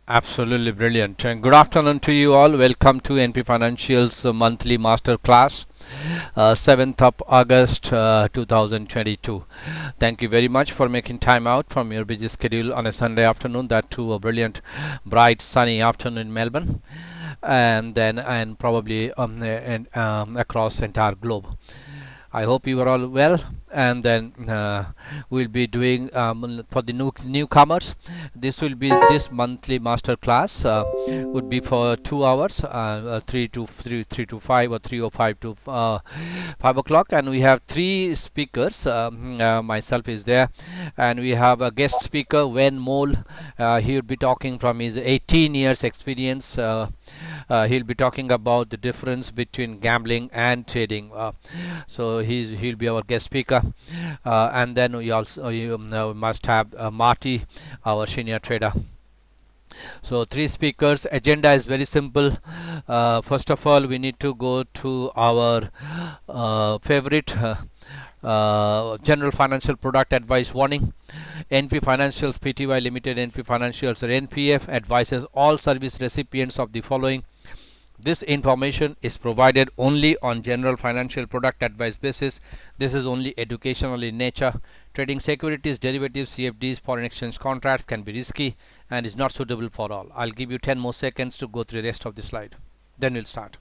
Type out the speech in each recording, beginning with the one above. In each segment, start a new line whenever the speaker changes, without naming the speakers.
Absolutely brilliant. And good afternoon to you all. Welcome to NP Financials monthly masterclass, 7th of August 2022. Thank you very much for making time out from your busy schedule on a Sunday afternoon, that too a brilliant, bright, sunny afternoon in Melbourne, and probably across the entire globe. I hope you are all well, and then we'll be doing for the newcomers. This monthly master class would be for 2 hours, 3 to 5 or 3 or 5 to 5 o'clock, and we have three speakers. Myself is there, and we have a guest speaker, Wen Mole. He would be talking from his 18 years experience. He'll be talking about the difference between gambling and trading. So he'll be our guest speaker, and then we also must have Marty, our senior trader. So three speakers. Agenda is very simple. First of all, we need to go to our favorite general financial product advice warning. NP Financials Pty Limited, NP Financials or NPF advises all service recipients of the following. This information is provided only on general financial product advice basis. This is only educational in nature. Trading securities, derivatives, CFDs, foreign exchange contracts can be risky and is not suitable for all. I'll give you 10 more seconds to go through the rest of the slide. Then we'll start.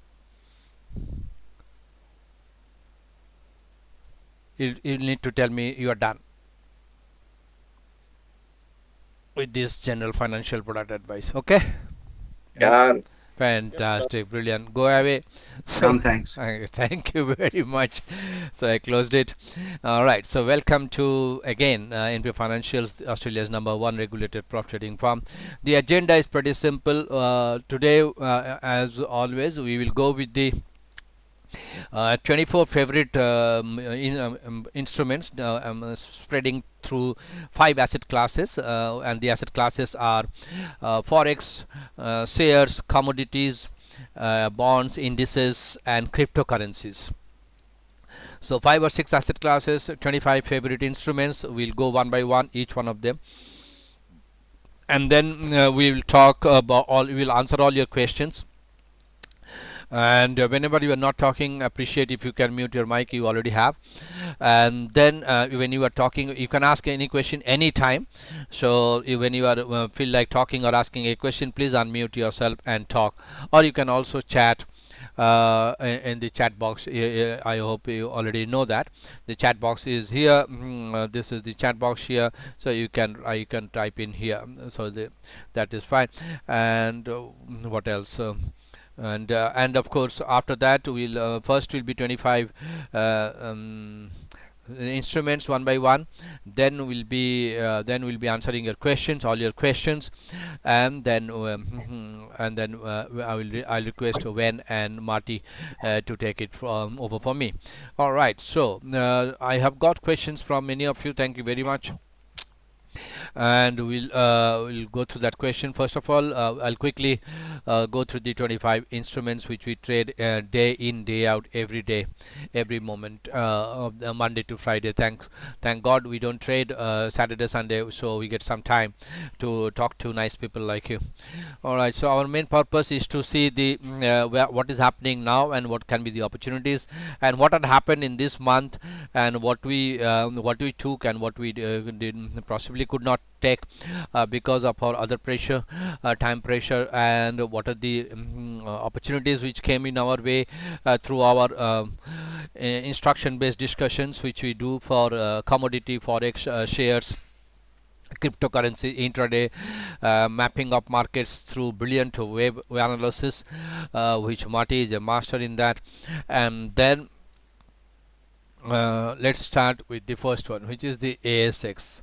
You'll need to tell me you are done with this general financial product advice. Okay?
Done.
Fantastic, brilliant. Go away. So,
Done, thanks.
thank you very much. So I closed it. All right. So welcome to again NP Financials, Australia's #1 regulated prop trading firm. The agenda is pretty simple. Today, as always, we will go with the 24 favorite instruments spreading through 5 asset classes, and the asset classes are Forex, shares, commodities, bonds, indices, and cryptocurrencies. So 5 or 6 asset classes, 25 favorite instruments. We'll go one by one, each one of them, and then we will talk about all. We will answer all your questions. And whenever you are not talking, appreciate if you can mute your mic. You already have. And then when you are talking, you can ask any question anytime. So when you are feel like talking or asking a question, please unmute yourself and talk. Or you can also chat in the chat box. I hope you already know that the chat box is here. This is the chat box here, so you can type in here. So that is fine. And what else? And of course, after that, we'll first will be 25 instruments one by one. Then we'll be answering your questions, all your questions, and then I'll request Wen and Marty to take it from over for me. All right. So I have got questions from many of you. Thank you very much. And we'll go through that question. First of all, I'll quickly go through the 25 instruments which we trade day in, day out, every day, every moment of the Monday to Friday. Thank God we don't trade Saturday, Sunday, so we get some time to talk to nice people like you. All right. So our main purpose is to see the what is happening now and what can be the opportunities and what had happened in this month and what we took and what we did possibly could not take because of our other pressure, time pressure, and what are the opportunities which came in our way through our instruction based discussions which we do for commodity, forex, shares, cryptocurrency, intraday, mapping of markets through brilliant web analysis, which Marty is a master in that. And then let's start with the first one, which is the ASX.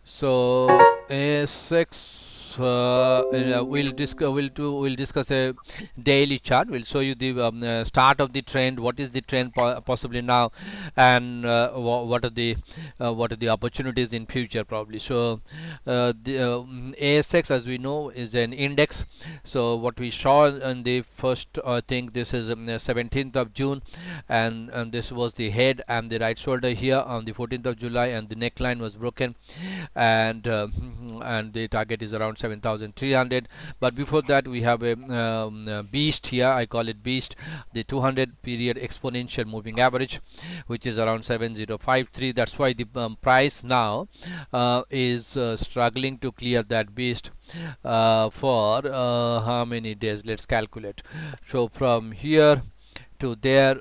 So ASX, we'll discuss a daily chart. We'll show you the start of the trend, what is the trend possibly now, and what are the opportunities in future probably. So the ASX, as we know, is an index. So what we saw in the first thing, this is 17th of June, and this was the head and the right shoulder here on the 14th of July, and the neckline was broken, and the target is around 7,300. But before that we have a beast here, I call it beast, the 200 period exponential moving average, which is around 7053. That's why the price now is struggling to clear that beast for how many days. Let's calculate. So from here to there,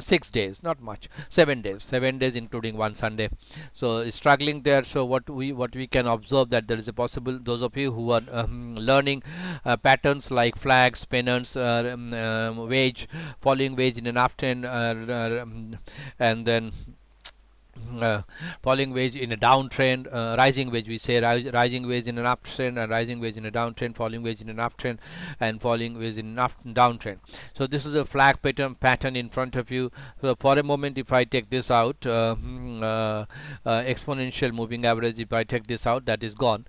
6 days, not much, 7 days, 7 days including one Sunday. So it's struggling there. So what we can observe, that there is a possible, those of you who are learning patterns like flags, pennants, wedge, following wedge in an uptrend, and then falling wedge in a downtrend, rising wedge, we say rising wedge in an uptrend, and rising wedge in a downtrend, falling wedge in an uptrend, and falling wedge in an downtrend. So this is a flag pattern in front of you. So for a moment, if I take this out, exponential moving average, if I take this out, that is gone,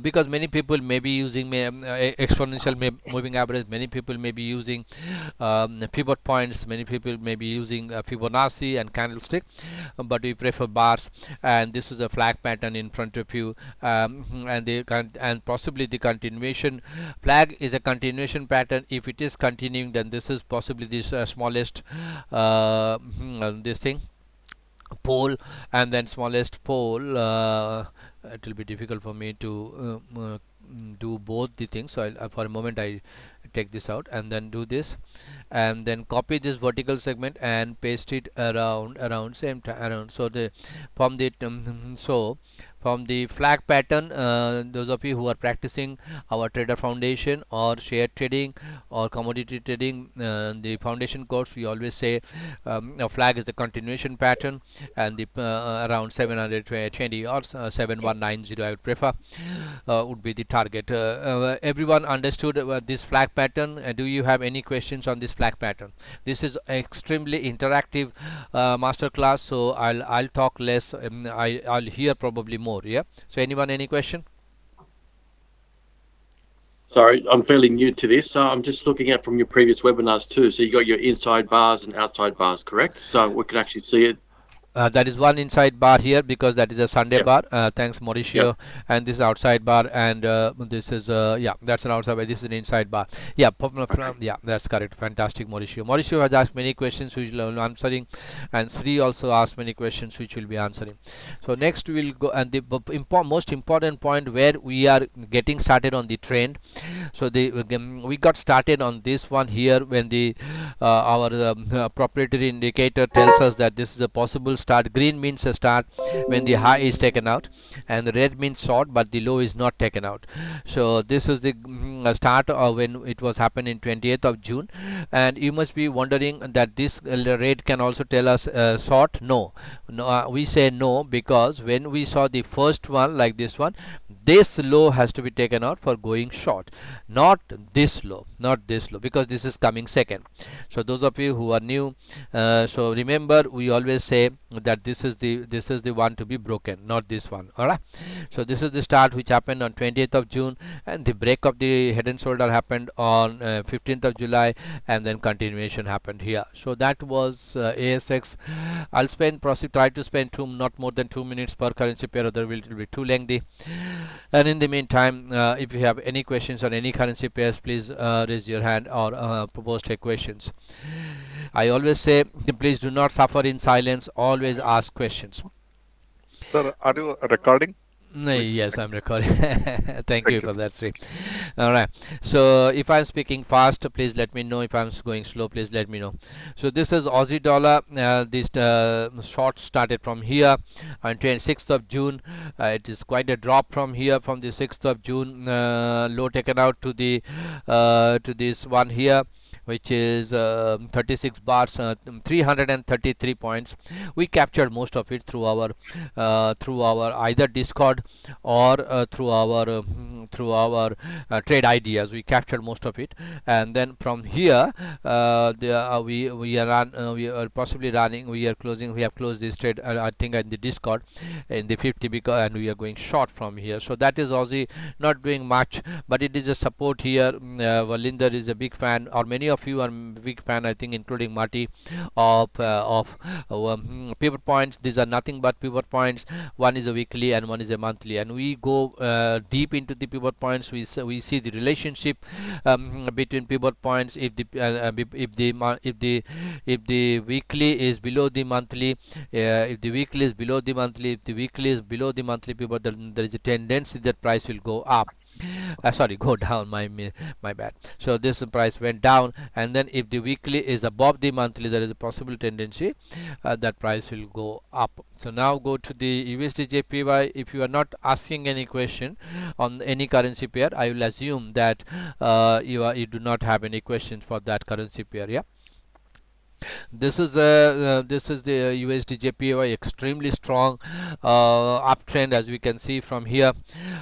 because many people may be using exponential moving average, many people may be using pivot points, many people may be using Fibonacci and candlestick, but we prefer bars, and this is a flag pattern in front of you, and possibly the continuation flag is a continuation pattern. If it is continuing, then this is possibly this smallest this thing pole, and then smallest pole. It will be difficult for me to do both the things, so for a moment I take this out and then do this, and then copy this vertical segment and paste it around same time around. So the from the from the flag pattern, those of you who are practicing our trader foundation or share trading or commodity trading, the foundation course, we always say a flag is the continuation pattern, and the around 720 or 7190 I would prefer would be the target. Everyone understood this flag pattern? Do you have any questions on this flag pattern? This is extremely interactive master class, so I'll talk less. I'll hear probably more. Yeah. So anyone, any question?
Sorry, I'm fairly new to this. I'm just looking at from your previous webinars too. So you got your inside bars and outside bars, correct? So we can actually see it.
That is one inside bar here, because that is a Sunday
Yep.
bar. Thanks, Mauricio.
Yep.
And this is outside bar, and this is yeah, that's an outside bar. This is an inside bar. Yeah, yeah, that's correct. Fantastic, Mauricio. Mauricio has asked many questions which we'll be answering, and Sri also asked many questions which we'll be answering. So next we'll go, and the most important point where we are getting started on the trend. So we got started on this one here when the our proprietary indicator tells us that this is a possible start. Green means a start when the high is taken out, and the red means short but the low is not taken out. So this is the start of when it was happened in 28th of June, and you must be wondering that this red can also tell us short. No, we say no, because when we saw the first one like this one, this low has to be taken out for going short, not this low, because this is coming second. So those of you who are new, so remember, we always say that this is the one to be broken, not this one. All right. So this is the start which happened on 20th of June, and the break of the head and shoulder happened on 15th of July, and then continuation happened here. So that was ASX. I'll try to spend not more than 2 minutes per currency pair, otherwise it will be too lengthy. And in the meantime, if you have any questions on any currency pairs, please raise your hand or post your questions. I always say, please do not suffer in silence, always ask questions.
Sir, are you recording?
Yes, I'm recording. Thank you for that, Sri. All right. So if I'm speaking fast, please let me know. If I'm going slow, please let me know. So this is Aussie dollar. This short started from here on 26th of June. It is quite a drop from here, from the 6th of June. Low taken out to the to this one here, which is 36 bars, 333 points. We captured most of it through our either Discord or through our trade ideas. We captured most of it, and then from here we are possibly running. We have closed this trade. I think in the Discord in the 50, because and we are going short from here. So that is Aussie, not doing much, but it is a support here. Valinder is a big fan, or many of of you are big fan, I think, including Marty, of pivot points. These are nothing but pivot points. One is a weekly and one is a monthly, and we go deep into the pivot points. We see the relationship between pivot points. If the weekly is below the monthly, if the weekly is below the monthly, if the weekly is below the monthly pivot, then there is a tendency that price will go up. Sorry, go down. My bad. So this price went down, and then if the weekly is above the monthly, there is a possible tendency that price will go up. So now go to the USD JPY. If you are not asking any question on any currency pair, I will assume that you do not have any questions for that currency pair. Yeah. This is the USD JPY, extremely strong uptrend, as we can see from here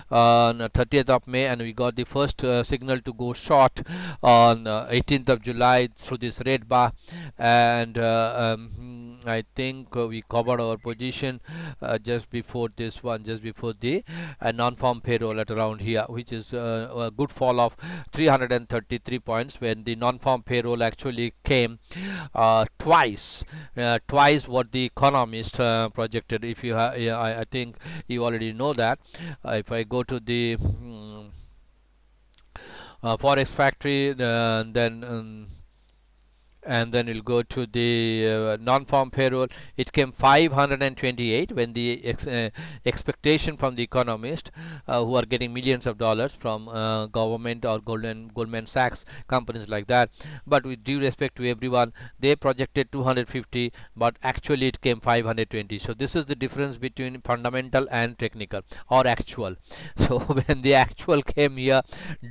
on 30th of May, and we got the first signal to go short on 18th of July through this red bar, and I think we covered our position just before this one, just before the non-farm payroll at around here, which is a good fall of 333 points when the non-farm payroll actually came twice what the economist projected. If you I think you already know that. If I go to the Forex factory, and then we'll go to the non-farm payroll. It came 528 when the expectation from the economist who are getting millions of dollars from government or Goldman Sachs, companies like that. But with due respect to everyone, they projected 250, but actually it came 520. So this is the difference between fundamental and technical or actual. So when the actual came here,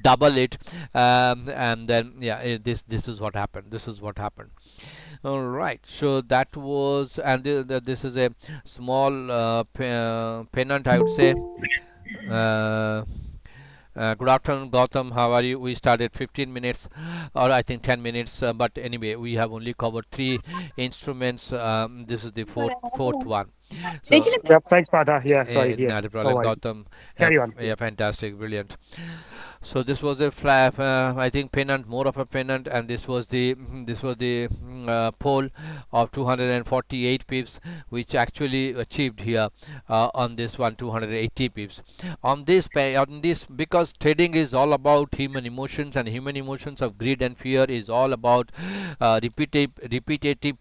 double it, and then yeah, this is what happened. This is what happened. All right, so that was, and this is a small pennant, I would say. Good afternoon, Gautam. How are you? We started 15 minutes, or I think 10 minutes, but anyway, we have only covered 3 instruments. This is the fourth one. So,
yeah, thanks, Father. Yeah, sorry. Yeah,
not a problem, Gautam.
Carry on.
Yeah, fantastic, brilliant. So this was a flat, I think pennant, more of a pennant, and this was the pole of 248 pips, which actually achieved here on this one 280 pips. On this because trading is all about human emotions, and human emotions of greed and fear is all about repetitive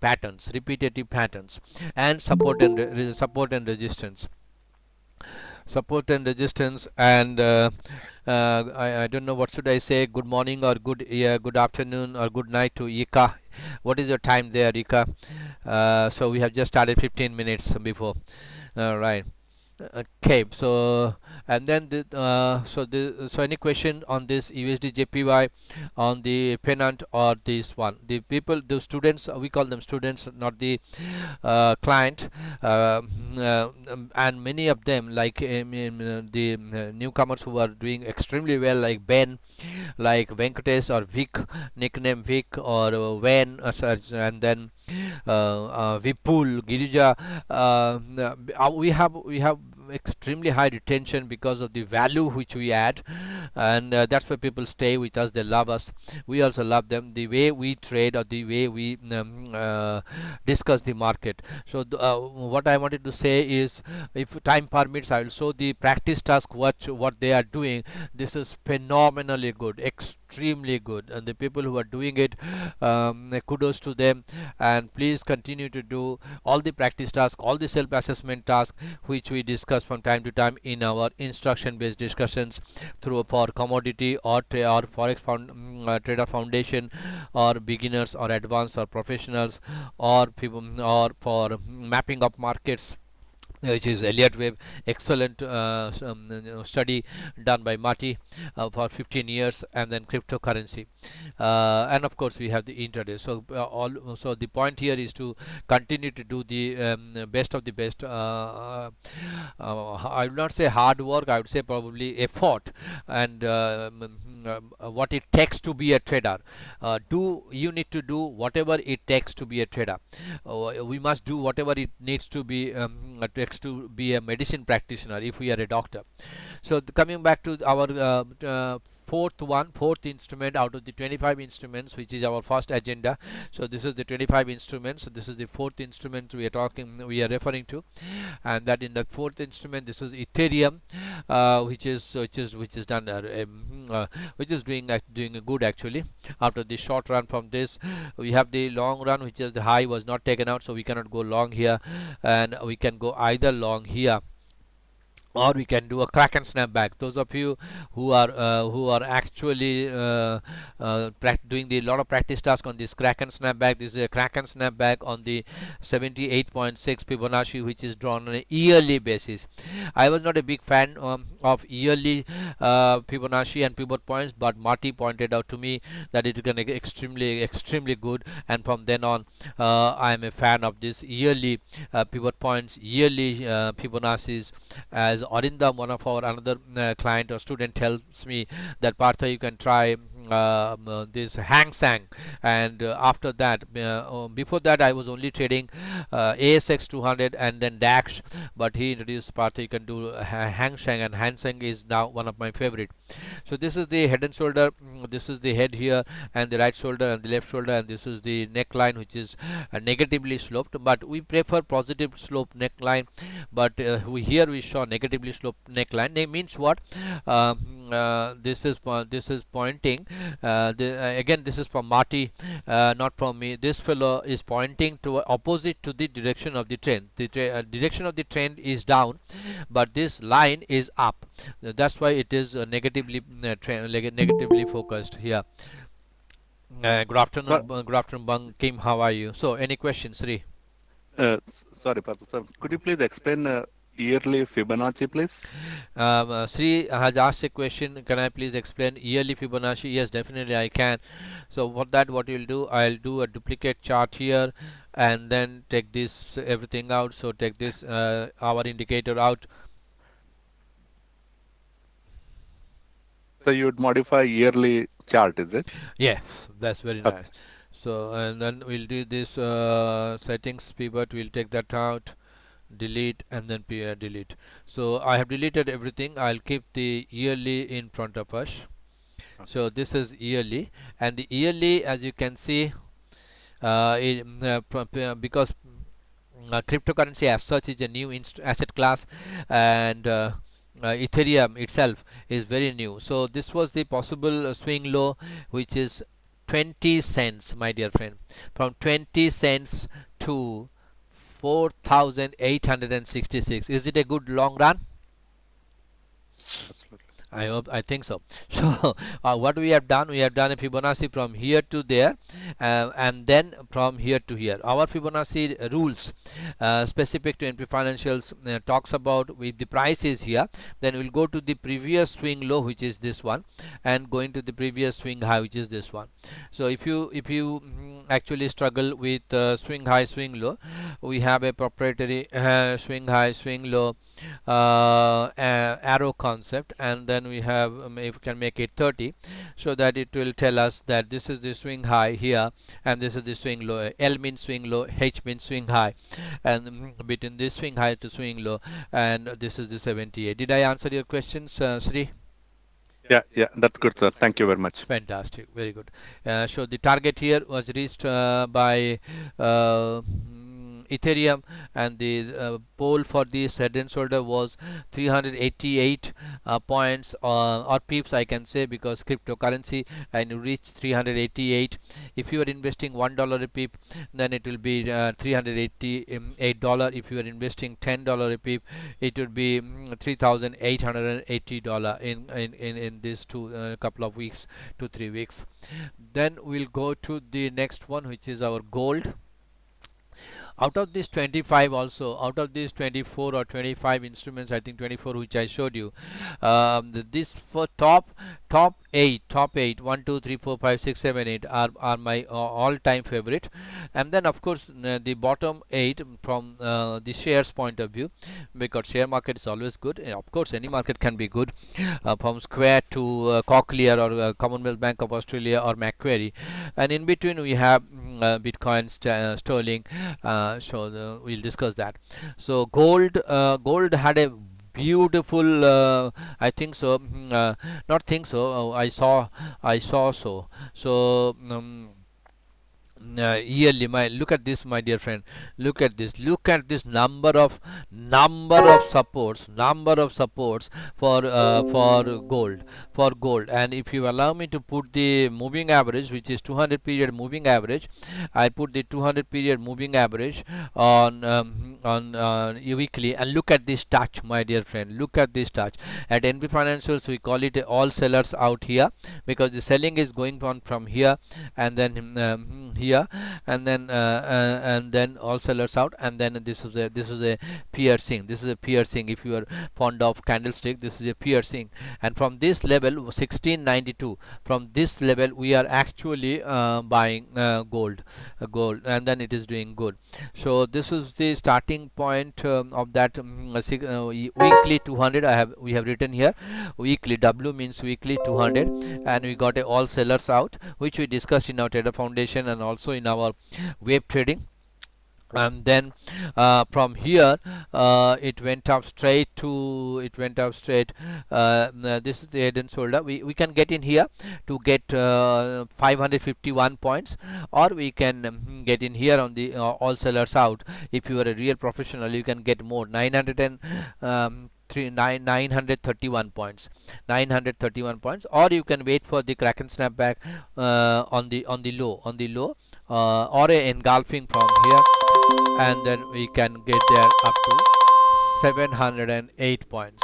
patterns, and support and resistance. And I don't know what should I say. Good morning or good afternoon or good night to Ika. What is your time there, Ika? So we have just started 15 minutes before. All right. Okay, so and then so any question on this USD JPY on the pennant or this one? The people, the students, we call them students, not the client, and many of them, like the newcomers who are doing extremely well, like Ben, like Venkatesh or Vic, nickname Vic, or Ven, and then Vipul, Girija. We have extremely high retention because of the value which we add, and that's why people stay with us. They love us, we also love them, the way we trade or the way we discuss the market. So what I wanted to say is, if time permits, I will show the practice task what they are doing. This is phenomenally good, extremely good, and the people who are doing it, kudos to them, and please continue to do all the practice tasks, all the self-assessment tasks which we discuss from time to time in our instruction based discussions through for commodity or forex trader foundation, or beginners or advanced or professionals, or people, or for mapping of markets, which is Elliott Wave, excellent study done by Marty for 15 years, and then cryptocurrency, and of course we have the intraday. So so the point here is to continue to do the best of the best. I would not say hard work, I would say probably effort, and what it takes to be a trader. You need to do whatever it takes to be a trader. We must do whatever it needs to be takes to be a medicine practitioner if we are a doctor. So coming back to our fourth instrument out of the 25 instruments, which is our first agenda. So this is the 25 instruments. So this is the fourth instrument we are referring to, and that in that fourth instrument, this is Ethereum, which is done which is doing good actually. After the short run from this, we have the long run, which is the high was not taken out, so we cannot go long here, and we can go either long here, or we can do a crack and snap back. Those of you who are actually doing the lot of practice task on this crack and snap back, this is a crack and snap back on the 78.6 Fibonacci, which is drawn on a yearly basis. I was not a big fan of yearly Fibonacci and pivot points, but Marty pointed out to me that it is extremely good, and from then on I am a fan of this yearly pivot points, yearly Fibonacci's. As Arindam, one of our another client or student, tells me that Partha, you can try this Hang Seng, and after that, before that I was only trading ASX 200 and then DAX, but he introduced Partha, you can do Hang Seng, and Hang Seng is now one of my favorite. So this is the head and shoulder, this is the head here, and the right shoulder and the left shoulder, and this is the neckline, which is negatively sloped, but we prefer positive slope neckline, but here we saw negatively sloped neckline. It means what? This is pointing again, this is from Marty, not from me. This fellow is pointing to opposite to the direction of the trend. The direction of the trend is down, but this line is up. That's why it is negatively focused here. Good afternoon, Bang Kim. How are you? So, any questions, Sri?
Sorry, Partha sir. Could you please explain yearly Fibonacci, please?
Sri has asked a question. Can I please explain yearly Fibonacci? Yes, definitely I can. So for that, what you'll do, I'll do a duplicate chart here, and then take this everything out. So take this hour indicator out.
So you would modify yearly chart, is it?
Yes, that's very nice. So, and then we'll do this settings pivot. We'll take that out, delete, and then delete. So I have deleted everything. I'll keep the yearly in front of us. So this is yearly, and the yearly, as you can see, because cryptocurrency as such is a new asset class, and Ethereum itself is very new. So this was the possible swing low, which is 20 cents, my dear friend, from 20 cents to 4,866. Is it a good long run?
Absolutely.
I think so. So what we have done a Fibonacci from here to there, and then from here to here. Our Fibonacci rules specific to NP Financials talks about, if the price is here, then we'll go to the previous swing low, which is this one, and going to the previous swing high, which is this one. So if you actually struggle with swing high, swing low, we have a proprietary swing high, swing low arrow concept, and then we have if we can make it 30, so that it will tell us that this is the swing high here, and this is the swing low. L means swing low, H means swing high, and between this swing high to swing low, and this is the 78. Did I answer your questions, Sri?
Yeah, that's good, sir. Thank you very much.
Fantastic, very good. So the target here was reached by Ethereum, and the pole for this head and shoulder was 388 points or pips, I can say, because cryptocurrency, and you reach 388. If you are investing $1 a pip, then it will be $388. If you are investing $10 a pip, it would be $3,880 in this couple of weeks, 2-3 weeks. Then we'll go to the next one, which is our gold. Out of these 25, also out of these 24 or 25 instruments, I think 24, which I showed you, this for top 8, 1 2 3 4 5 6 7 8 are my all-time favorite. And then of course the bottom 8 from the shares point of view, because share market is always good, and of course any market can be good, from Square to Cochlear or Commonwealth Bank of Australia or Macquarie, and in between we have Bitcoin, Sterling. So we'll discuss that. So gold had a beautiful, I think so, not think so, I saw so yearly. Look at this, my dear friend, look at this number of supports for gold. And if you allow me to put the moving average, which is 200 period moving average, I put the 200 period moving average on weekly, and look at this touch, my dear friend, look at this touch. At NP Financials we call it all sellers out here, because the selling is going on from here, and then here, and then all sellers out, and then this is a piercing. This is a piercing. If you are fond of candlestick, this is a piercing. And from this level 1692, from this level we are actually buying gold, and then it is doing good. So this is the starting point of that weekly 200. We have written here weekly. W means weekly 200, and we got a all sellers out, which we discussed in our Trader Foundation and also in our web trading. And then from here it went up straight. This is the head and shoulder. We can get in here to get 551 points, or we can get in here on the all sellers out. If you are a real professional, you can get more, 931 points, or you can wait for the Kraken snapback on the low, or a engulfing from here, and then we can get there up to 708 points.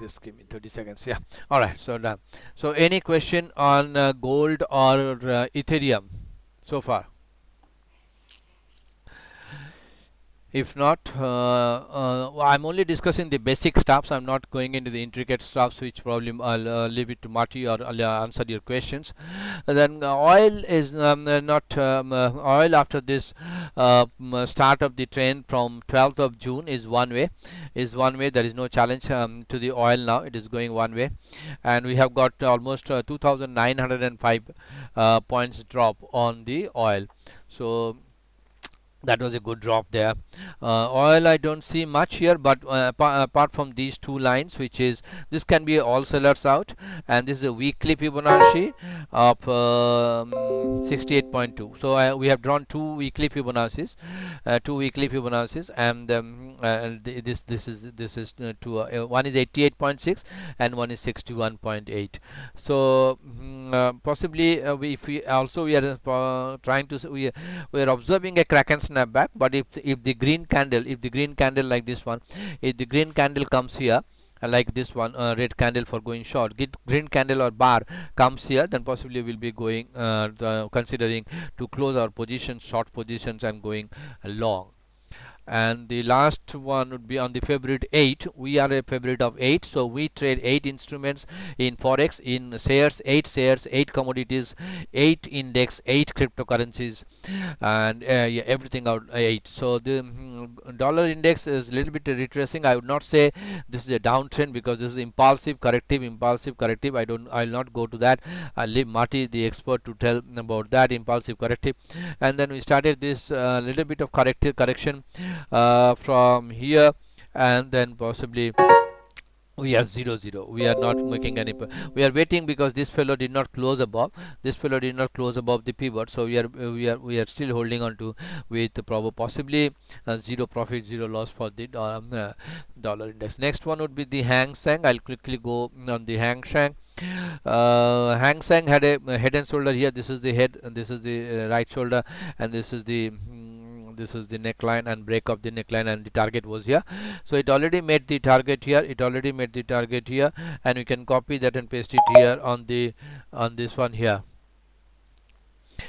Just give me 30 seconds. Yeah, all right, so done. So any question on gold or Ethereum so far? If not, I'm only discussing the basic stuffs. I'm not going into the intricate stuffs, which probably I'll leave it to Marty, or I'll answer your questions. Then oil is not oil after this start of the trend from 12th of June is one way. There is no challenge to the oil now. It is going one way, and we have got almost 2,905 points drop on the oil. So that was a good drop there. Oil, I don't see much here, but apart from these two lines, which is, this can be all sellers out, and this is a weekly Fibonacci of 68.2. So we have drawn two weekly Fibonaccis, and this is one is 88.6 and one is 61.8. So possibly if we also, we are trying to we are observing a Kraken snapback. But if the green candle like this one, if the green candle comes here like this one, red candle for going short, green candle or bar comes here, then possibly we'll be going considering to close our positions, short positions, and going long. And the last one would be on the favorite 8. We are a favorite of 8, so we trade 8 instruments in Forex, in shares, 8 shares, 8 commodities, 8 index, 8 cryptocurrencies, and yeah, everything out 8. So the dollar index is a little bit retracing. I would not say this is a downtrend, because this is impulsive corrective. I'll not go to that. I'll leave Marty, the expert, to tell about that impulsive corrective. And then we started this little bit of correction from here, and then possibly we are 0-0. We are not making any. We are waiting, because this fellow did not close above. The pivot. So we are still holding on to with possibly zero profit, zero loss for the dollar index. Next one would be the Hang Seng. I'll quickly go on the Hang Seng. Hang Seng had a head and shoulder here. This is the head, and this is the right shoulder, and this is the neckline, and break of the neckline, and the target was here. So it already made the target here, and we can copy that and paste it here on this one here,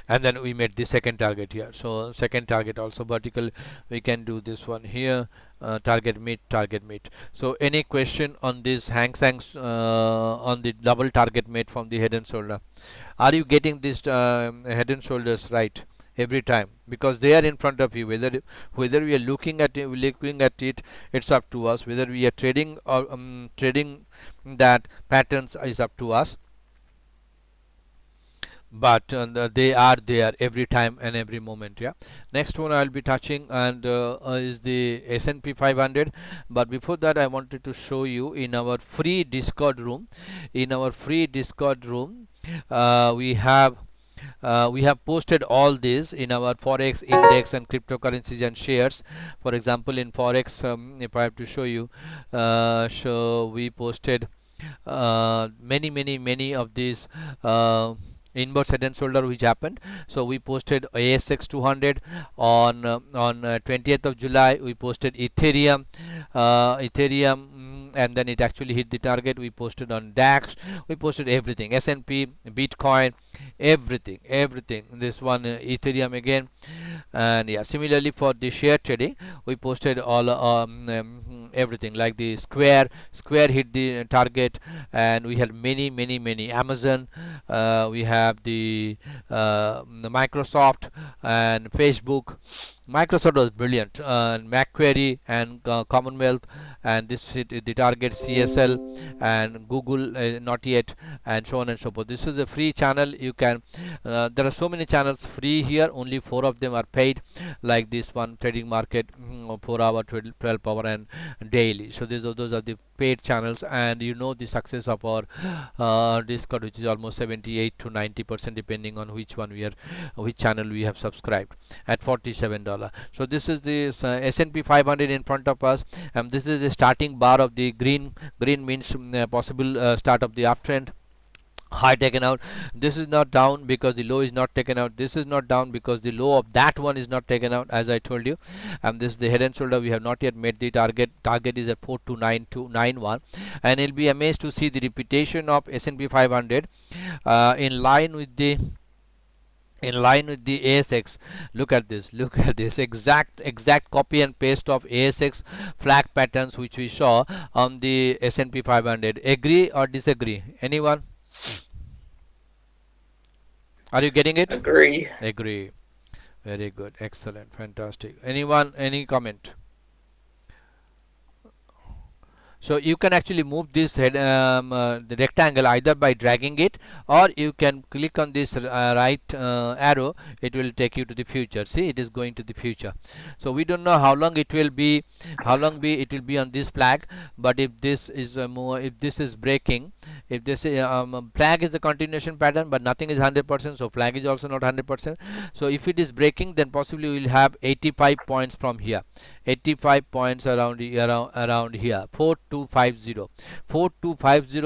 and then we made the second target here. So second target also vertical, we can do this one here, target meet. So any question on this Hang Seng on the double target made from the head and shoulder? Are you getting this head and shoulders right every time? Because they are in front of you. Whether we are looking at it, it's up to us. Whether we are trading or trading that patterns is up to us. but they are there every time and every moment. Yeah, next one I'll be touching and is the S&P 500. But before that, I wanted to show you in our free Discord room. In our free Discord room, we have posted all this in our Forex index and cryptocurrencies and shares. For example, in Forex, if I have to show you, so we posted many of these inverse head and shoulder which happened. So we posted ASX 200 on 20th of July. We posted Ethereum, and then it actually hit the target. We posted on DAX. We posted everything, S&P, Bitcoin, everything. This one Ethereum again. And yeah, similarly for the share trading, we posted all everything, like the Square hit the target, and we had many Amazon, we have the Microsoft and Facebook. Microsoft was brilliant, Macquarie and Commonwealth, and this hit the target. CSL and Google, not yet, and so on and so forth. This is a free channel. You can there are so many channels free here, only 4 of them are paid, like this one, trading market, 4 hour, 12 hour and daily. So those are the paid channels, and you know the success of our Discord, which is almost 78 to 90% depending on which channel we have subscribed, at $47. So this is the S&P 500 in front of us, and this is the starting bar of the green means possible start of the uptrend. High taken out. This is not down because the low is not taken out. This is not down because the low of that one is not taken out, as I told you. And this is the head and shoulder. We have not yet made the target. Target is at 42991, and you'll be amazed to see the repetition of S&P 500 in line with the ASX. Look at this exact copy and paste of ASX flag patterns which we saw on the S&P 500. Agree or disagree? Anyone? Are you getting it?
Agree.
Very good. Excellent. Fantastic. Anyone? Any comment? So you can actually move this the rectangle either by dragging it, or you can click on this right arrow. It will take you to the future. See, it is going to the future. So we don't know how long it will be, it will be on this flag. But if this is if this is breaking, if this flag is the continuation pattern, but nothing is 100%, so flag is also not 100%. So if it is breaking, then possibly we will have 85 points from here, 85 points around here. 4250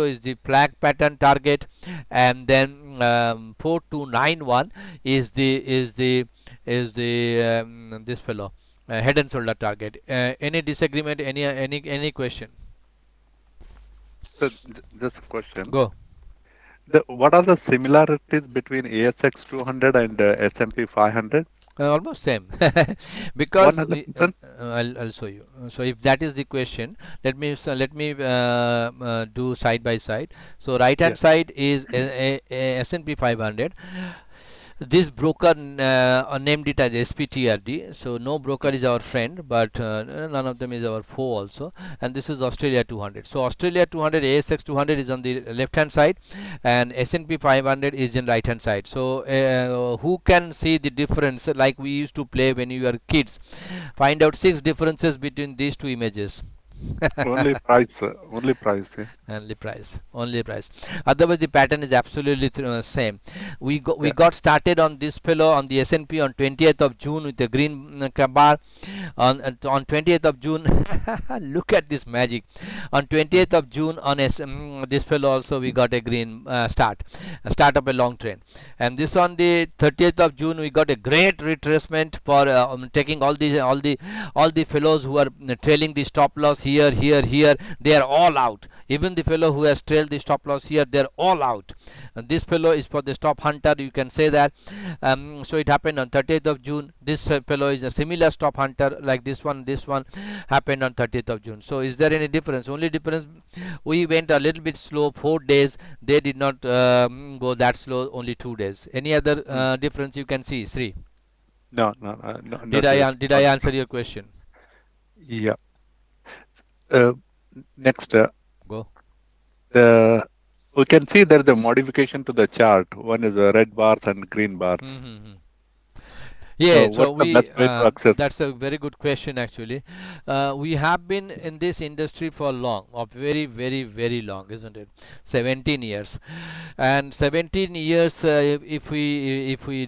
is the flag pattern target, and then 4291 is the this fellow head and shoulder target. Any disagreement? Any question?
So just a question.
Go.
What are the similarities between ASX 200 and S&P 500?
Almost same. Because
100%?
I'll show you. So if that is the question, let me do side by side. So right hand side is S&P 500. This broker named it as SPTRD. So no broker is our friend, but none of them is our foe also. And this is Australia 200. So Australia 200, ASX 200 is on the left hand side, and S&P 500 is in right hand side. So who can see the difference, like we used to play when you were kids? Find out 6 differences between these two images.
Only price. Only price.
Only price. Otherwise, the pattern is absolutely same. We got started on this fellow on the S&P on 20th of June with the green bar. On 20th of June, look at this magic. On 20th of June on this fellow also we got a green start of a long trend. And this on the 30th of June we got a great retracement for taking all the fellows who are trailing the stop loss here. They are all out. Even the fellow who has trailed the stop loss here, they are all out. This fellow is for the stop hunter, you can say that. So it happened on 30th of June. This fellow is a similar stop hunter like this one happened on 30th of June. So is there any difference? Only difference, we went a little bit slow 4 days. They did not go that slow, only 2 days. Any other difference you can see, Sri?
No.
Did I answer your question?
Yeah. Next,
Go.
We can see there is a modification to the chart. One is the red bars and green bars.
Mm-hmm.
So
Yeah,
what's
so
the
we
best way to access?
that's a very good question actually. We have been in this industry for long, or very, very, very long, isn't it? 17 years, and 17 years. If we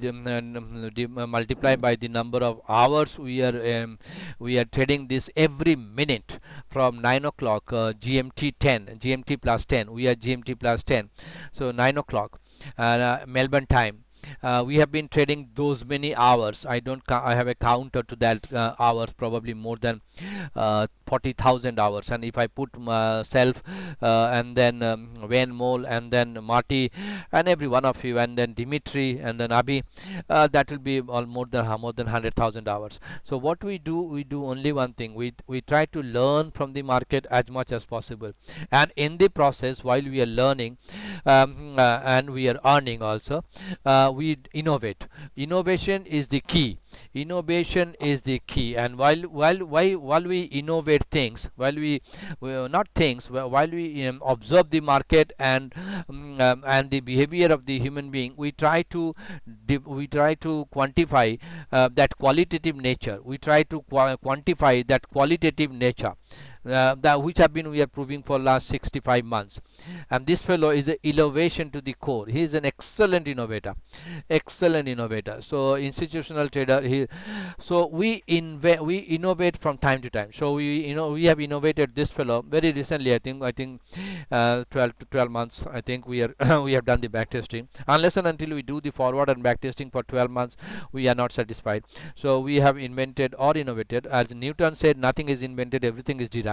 multiply by the number of hours we are trading this every minute from 9 o'clock GMT 10 GMT plus 10. We are GMT plus 10, so 9 o'clock Melbourne time. We have been trading those many hours. I have a counter to that hours, probably more than 40,000 hours. And if I put myself and then Wayne Mole and then Marty and every one of you and then Dimitri and then Abhi, that will be all more than 100,000 hours. So what we do only one thing. We try to learn from the market as much as possible, and in the process, while we are learning and we are earning also, we innovate. Innovation is the key. Innovation is the key. And while we innovate things, not things, while we observe the market and the behavior of the human being, we try to quantify that qualitative nature. We try to quantify that qualitative nature, that which have been we are proving for last 65 months. And this fellow is an innovation to the core. He is an excellent innovator. So institutional trader. So we innovate from time to time. So we have innovated this fellow very recently. I think 12 to 12 months. I think we are we have done the back testing. Unless and until we do the forward and back testing for 12 months, we are not satisfied. So we have invented or innovated. As Newton said, nothing is invented, everything is derived.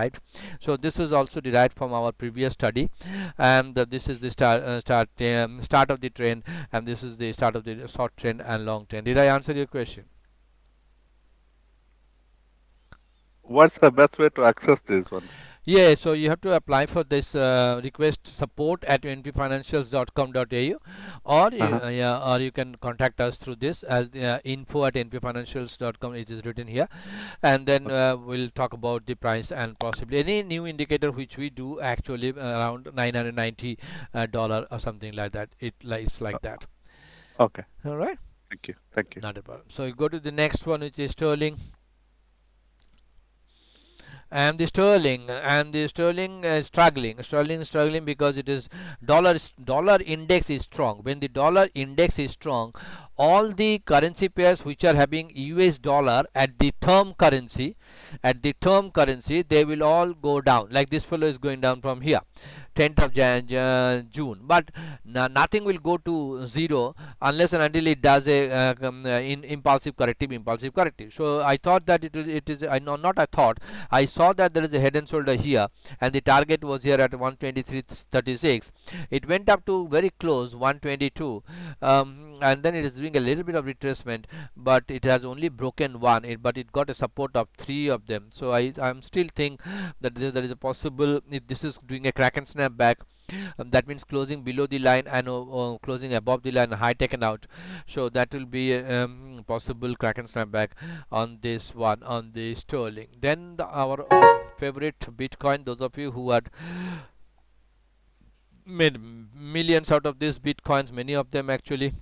So this is also derived from our previous study, and this is the start of the trend, and this is the start of the short trend and long trend. Did I answer your question?
What's the best way to access these ones?
Yeah, so you have to apply for this request support at npfinancials.com.au, or or you can contact us through this as info at npfinancials.com. It is written here, and then we'll talk about the price and possibly any new indicator which we do actually around $990 or something like that. It's like that.
Okay.
All right.
Thank you. Thank you.
Not a problem. So you go to the next one, which is sterling. And the sterling is struggling because it is dollar index is strong. When the dollar index is strong, all the currency pairs which are having US dollar at the term currency, they will all go down. Like this fellow is going down from here, 10th of June, but nothing will go to zero unless and until it does a impulsive corrective. So I thought that I saw that there is a head and shoulder here, and the target was here at 123.36. It went up to very close 122, and then it is doing a little bit of retracement, but it has only broken one, but it got a support of 3 of them. So I'm still think that there is a possible, if this is doing a crack and snap back, that means closing below the line and closing above the line, high taken out. So that will be a possible crack and snap back on this one, on the sterling. Then our favorite Bitcoin, those of you who had made millions out of these Bitcoins, many of them actually,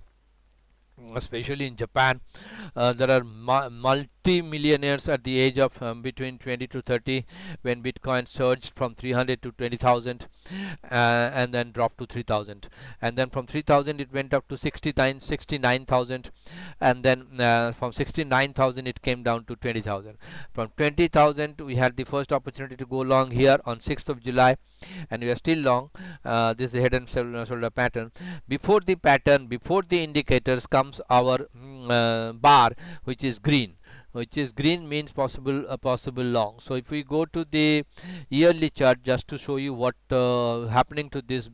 especially in Japan, there are multi-millionaires at the age of between 20 to 30, when Bitcoin surged from 300 to 20,000 and then dropped to 3,000, and then from 3,000 it went up to 69,000, and then from 69,000 it came down to 20,000. From 20,000 we had the first opportunity to go long here on 6th of July, and we are still long. This is the head and shoulder pattern. Before the indicators comes our bar, which is green. Means possible long. So if we go to the yearly chart, just to show you what happening to this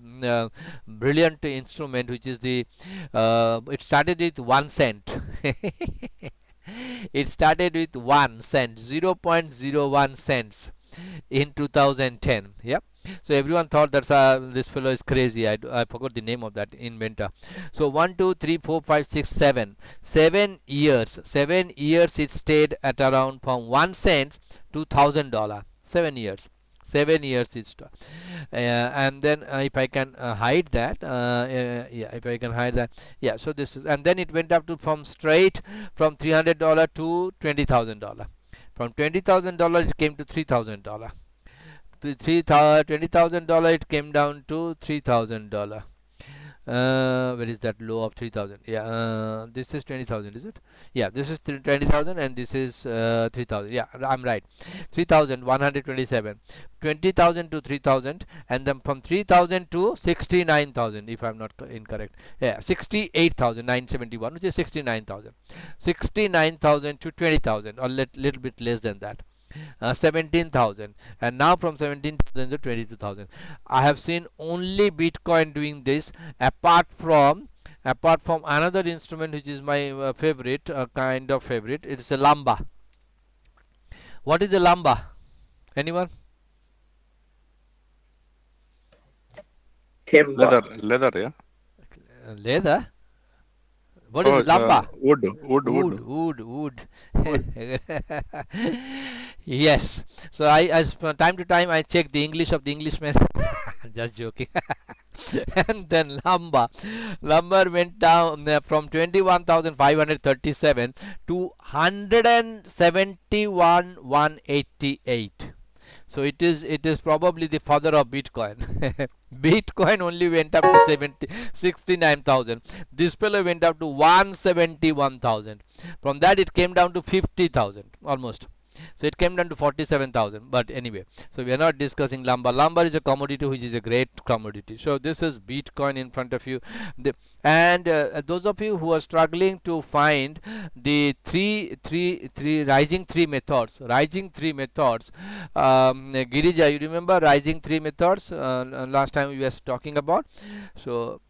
brilliant instrument, which is the it started with 1 cent. It started with 1 cent, 0.01 cents in 2010. Yep. So everyone thought that this fellow is crazy. I forgot the name of that inventor. So 1 2 3 4 5 6 7 years. 7 years it stayed at around from 1 cent to $1,000. 7 years. 7 years it's and then if I can hide that, yeah, if I can hide that, yeah. So this is, and then it went up to from $300 to $20,000. From $20,000 it came to $3,000. To $20,000 it came down to $3,000. Where is that low of 3,000? Yeah, this is 20,000, is it? Yeah, this is 20,000 and this is 3,000. Yeah, I'm right. 3,127. 20,000 to 3,000, and then from 3,000 to 69,000, if I'm not incorrect. Yeah, 68,971, which is 69,000. 69,000 to 20,000, or little bit less than that. 17,000, and now from 17,000 to 22,000. I have seen only Bitcoin doing this, apart from another instrument which is my favorite, kind of favorite. It's a Lamba. What is a Lamba? Anyone?
Leather, yeah.
Leather. What is Lamba?
Wood.
Yes. So I from time to time I check the English of the Englishman. Just joking. And then Lamba went down from 21,537 to 171,188. So it is probably the father of Bitcoin. Bitcoin only went up to 69,000. This fellow went up to 171,000. From that it came down to 50,000 almost. So it came down to 47,000. But anyway, so we are not discussing Lamba. Lamba is a commodity which is a great commodity. So this is Bitcoin in front of you. And those of you who are struggling to find the rising three methods, Girija, you remember rising three methods last time we were talking about? So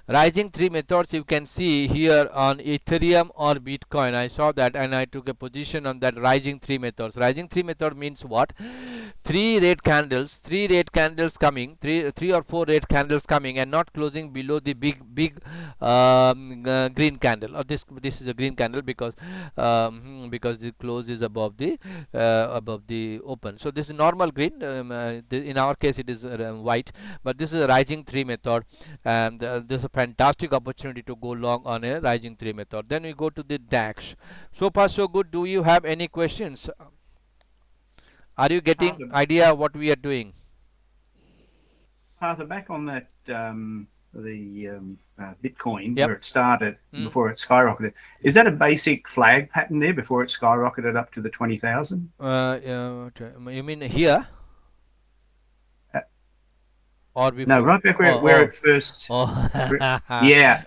rising three methods you can see here on Ethereum or Bitcoin. I saw that and I took a position on that rising three methods. Rising three method means what? Three red candles coming, three or four red candles coming, and not closing below the big green candle. Or this is a green candle because the close is above the open. So this is normal green. In our case it is white, but this is a rising three method, and this is a fantastic opportunity to go long on a rising three method. Then we go to the DAX. So far so good. Do you have any questions? Are you getting idea what we are doing?
Arthur, back on that Bitcoin, where it started before it skyrocketed. Is that a basic flag pattern there before it skyrocketed up to the 20,000?
You mean here? Or before?
No, right back where it first. Yeah.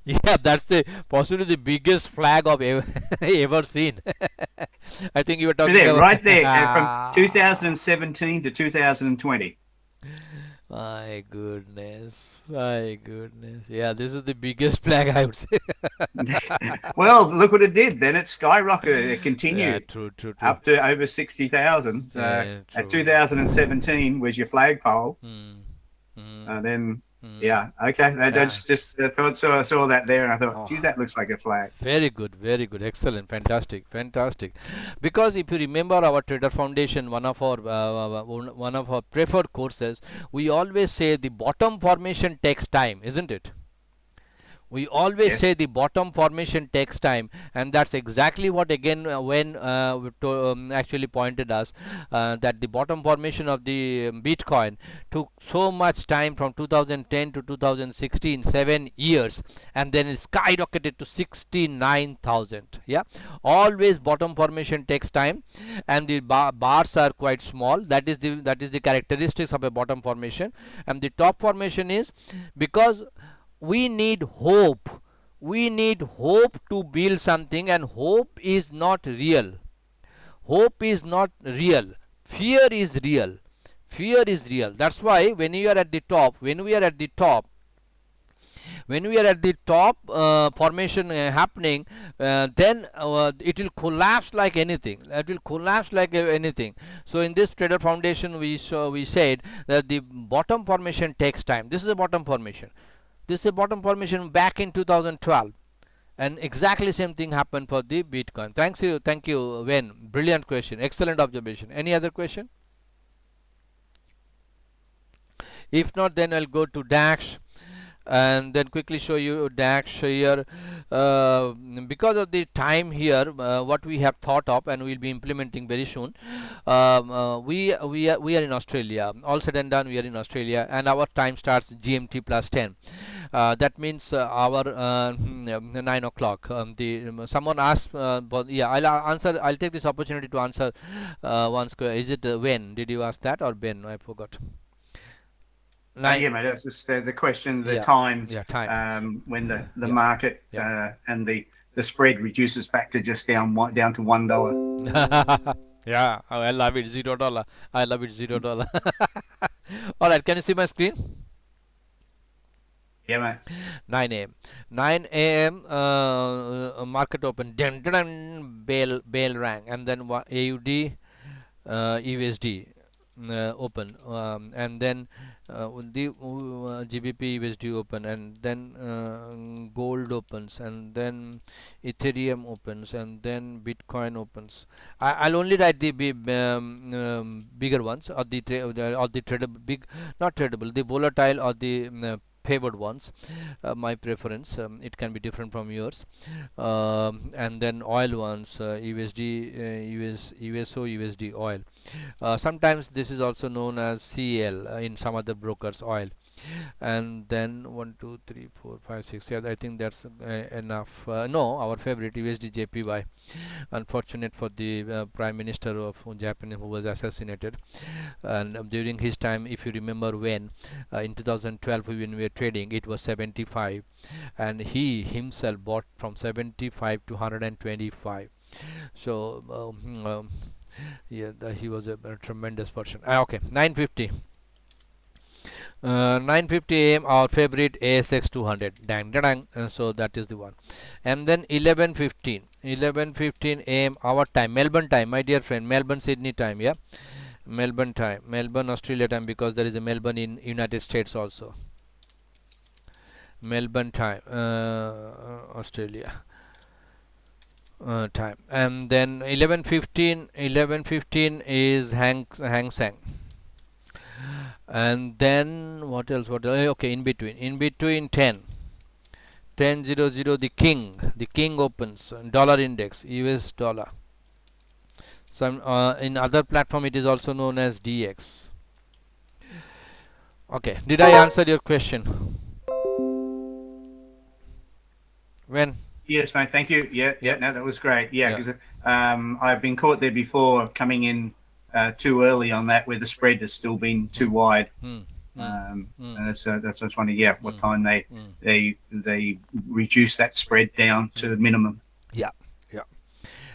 Yeah, that's possibly the biggest flag I've ever seen. I think you were talking about
right there from 2017 to 2020.
My goodness. Yeah, this is the biggest flag, I would say.
Well, look what it did. Then it skyrocketed. It continued.
Yeah, true.
Up to over 60,000. So at 2017 was your flagpole. And then, yeah, okay. That's just, I saw that there and I thought, gee, that looks like a flag.
Very good. Excellent. Fantastic. Because if you remember our Trader Foundation, one of our preferred courses, we always say the bottom formation takes time, isn't it? We always say the bottom formation takes time, and that's exactly what again when actually pointed us that the bottom formation of the Bitcoin took so much time from 2010 to 2016, 7 years, and then it skyrocketed to 69,000. Yeah, always bottom formation takes time, and the bars are quite small. That is the characteristics of a bottom formation, and the top formation is because we need hope to build something, and hope is not real. Fear is real. That's why when we are at the top formation happening, then it will collapse like anything. So in this Trader Foundation we said that the bottom formation takes time. This is a bottom formation back in 2012, and exactly same thing happened for the Bitcoin. Thank you Wen, brilliant question, excellent observation. Any other question? If not, then I'll go to DAX and then quickly show you DAX here. Because of the time here, what we have thought of and we'll be implementing very soon. We are in Australia. All said and done, we are in Australia, and our time starts GMT plus 10. That means our 9 o'clock. Someone asked, but yeah, I'll answer. I'll take this opportunity to answer one square. Is it when? Did you ask that or Ben? I forgot.
Yeah, mate, that's just the question, the
Yeah,
time,
yeah, time.
when the
Yeah.
market and the spread reduces back to just down to $1.
Yeah, I love it. $0. I love it. $0. All right, can you see my screen?
Yeah, mate.
9 a.m. 9 a.m. Market open. Dun, dun, dun, bell rang, and then AUD USD open, and then the GBPUSD open, and then gold opens, and then Ethereum opens, and then Bitcoin opens. I'll only write the bigger ones, or the tradable, big, not tradable, the volatile or the favored ones. My preference, it can be different from yours. And then oil ones, USD, USO, USD oil. Sometimes this is also known as CL in some other brokers, oil. And then 1 2 3 4 5 6, yeah, I think that's enough. No, our favorite USD JPY. Unfortunate for the prime minister of Japan who was assassinated, and during his time, if you remember, when in 2012 when we were trading, it was 75, and he himself bought from 75 to 125. So yeah, he was a tremendous person. Okay, 9:50. 9:50 a.m. our favorite ASX 200. Dang, dang, dang. So that is the one. And then 11:15 a.m. our time, Melbourne time, my dear friend, Melbourne Sydney time. Yeah, Melbourne time, Melbourne Australia time, because there is a Melbourne in United States also. Melbourne time, Australia time. And then 11:15 is Hang Seng. And then what else? Okay, in between 10:00 the king opens, dollar index, US dollar. Some in other platform it is also known as DX. Okay, did I answer your question? When?
Yes, mate. Thank you. Yeah. No, that was great. Yeah, because I've been caught there before, coming in too early on that, where the spread has still been too wide. And that's what's wondering. Yeah, what time they reduce that spread down to the minimum.
Yeah.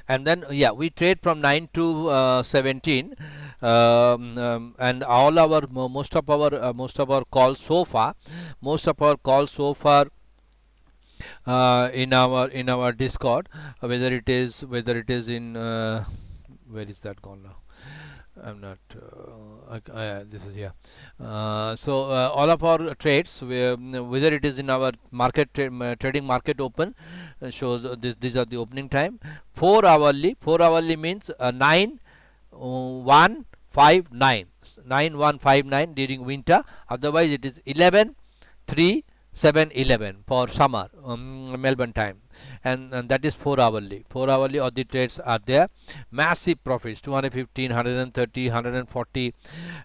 And then we trade from 9 to 17, and all our most of our calls so far in our Discord, whether it is in where is that gone now? I'm not. This is here. So all of our trades, whether it is in our market trading market open, show these are the opening time. 4 hourly means 9159 during winter. Otherwise, it is 11 3 7 11 for summer, Melbourne time, and that is 4 hourly. 4 hourly or the trades are there. Massive profits, 215, 130, 140.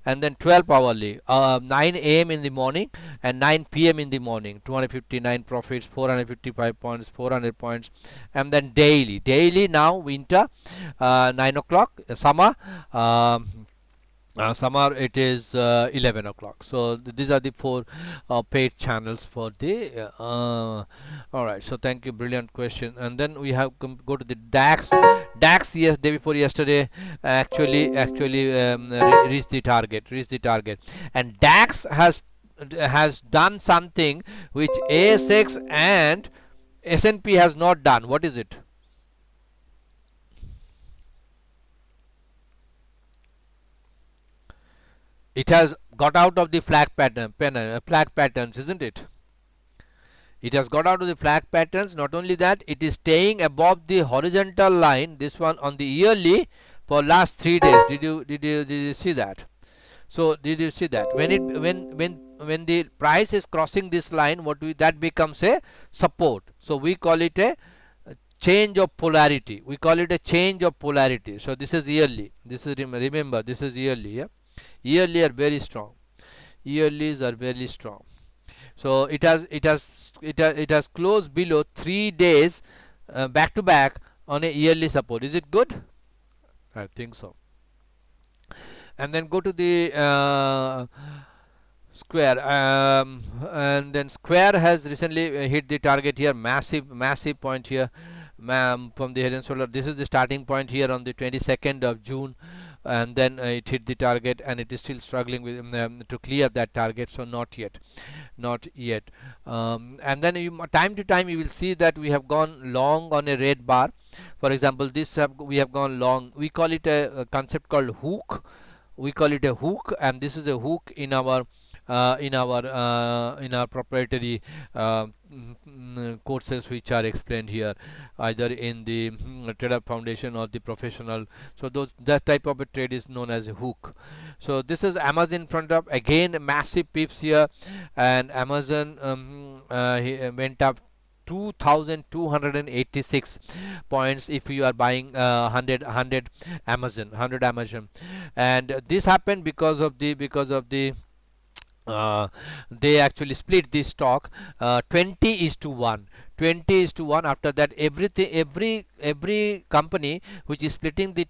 And then 12 hourly, 9 a.m. in the morning and 9 p.m. in the morning, 259 profits, 455 points, 400 points. And then daily now winter, 9 o'clock, summer, summer it is 11 o'clock. So these are the 4 paid channels for the all right, so thank you, brilliant question. And then we have go to the DAX. Yes, day before yesterday actually reached the target, and DAX has done something which ASX and S&P has not done. What is it? It has got out of the flag patterns, isn't it? It has got out of the flag patterns. Not only that, it is staying above the horizontal line, this one on the yearly, for last 3 days. Did you see that? So did you see that when the price is crossing this line, that becomes a support. So we call it a change of polarity. We call it a change of polarity. So this is yearly. This is, remember, this is yearly. Yeah, yearly are very strong. Yearlies are very strong. So it has closed below 3 days back to back on a yearly support. Is it good? I think so. And then go to the square, and then square has recently hit the target here, massive point here from the head and shoulder. This is the starting point here on the 22nd of June, and then it hit the target, and it is still struggling with to clear that target. So not yet. And then time to time you will see that we have gone long on a red bar. For example, we have gone long. We call it a concept called hook. We call it a hook, and this is a hook in our proprietary courses, which are explained here, either in the Trader Foundation or the professional. So that type of a trade is known as a hook. So this is Amazon in front of, again, massive pips here, and Amazon went up 2286 points if you are buying 100 Amazon, and this happened because of the they actually split this stock 20:1. After that, every company which is splitting the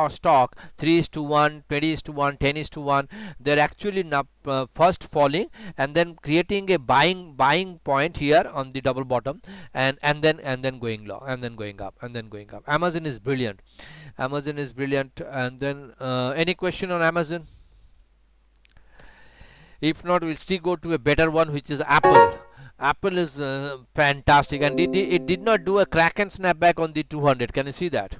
stock 3:1, 20:1, 10:1, they're actually now first falling and then creating a buying point here on the double bottom, and then going long, and then going up, and then going up. Amazon is brilliant. And then any question on Amazon? If not, we'll still go to a better one, which is Apple. Apple is fantastic, and it did not do a crack and snapback on the 200. Can you see that?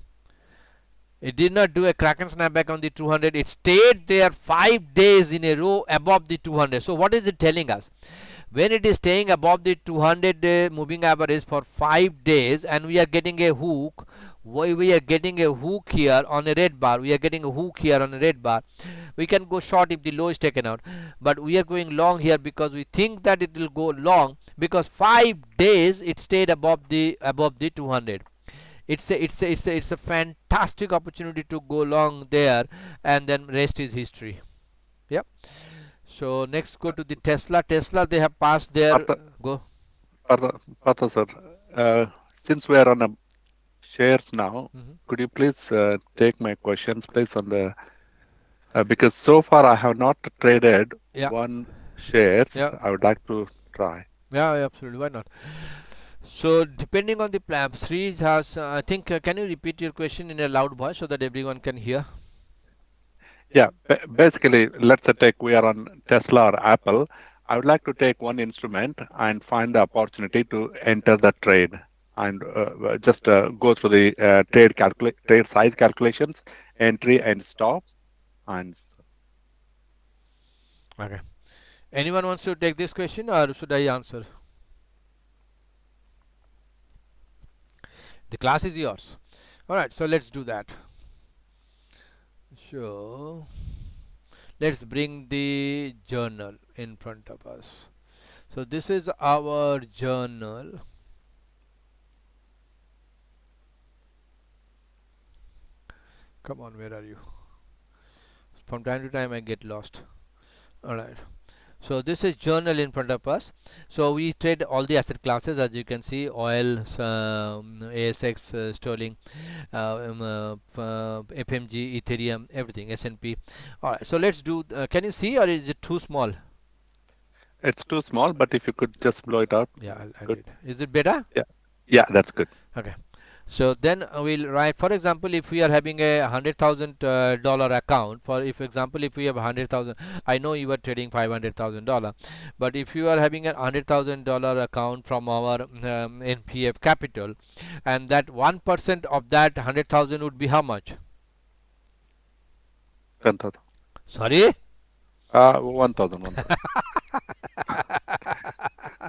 It did not do a crack and snapback on the 200. It stayed there 5 days in a row above the 200. So what is it telling us? When it is staying above the 200 moving average for 5 days, and we are getting a hook, we are getting a hook here on a red bar. We can go short if the low is taken out, but we are going long here because we think that it will go long, because 5 days it stayed above the 200. It's a fantastic opportunity to go long there, and then rest is history. Yep. So next, go to the Tesla. They have passed their go.
Partha sir, since we are on a shares now, could you please take my questions, please, on the because so far I have not traded one shares. I would like to try.
Yeah, absolutely. Why not? So depending on the plan, Sri has, I think, can you repeat your question in a loud voice so that everyone can hear?
Yeah, basically, let's say we are on Tesla or Apple. I would like to take one instrument and find the opportunity to enter the trade, and just go through the trade size calculations, entry and stop. And
okay, anyone wants to take this question, or should I answer? The class is yours. All right, so let's do that. So let's bring the journal in front of us. So this is our journal. Come on, where are you? From time to time I get lost. All right, so this is journal in front of us. So we trade all the asset classes, as you can see: oil, ASX, sterling, FMG, Ethereum, everything, S&P. All right, so let's do. Can you see, or is it too small?
It's too small, but if you could just blow it out.
Yeah, I'll do it. Is it better?
Yeah, that's good.
Okay. So then we'll write, for example, if we are having a $100,000 account, if we have 100,000, I know you are trading $500,000, but if you are having a $100,000 account from our NPF capital, and that 1% of that 100,000 would be how much?
10,000.
Sorry?
1,000.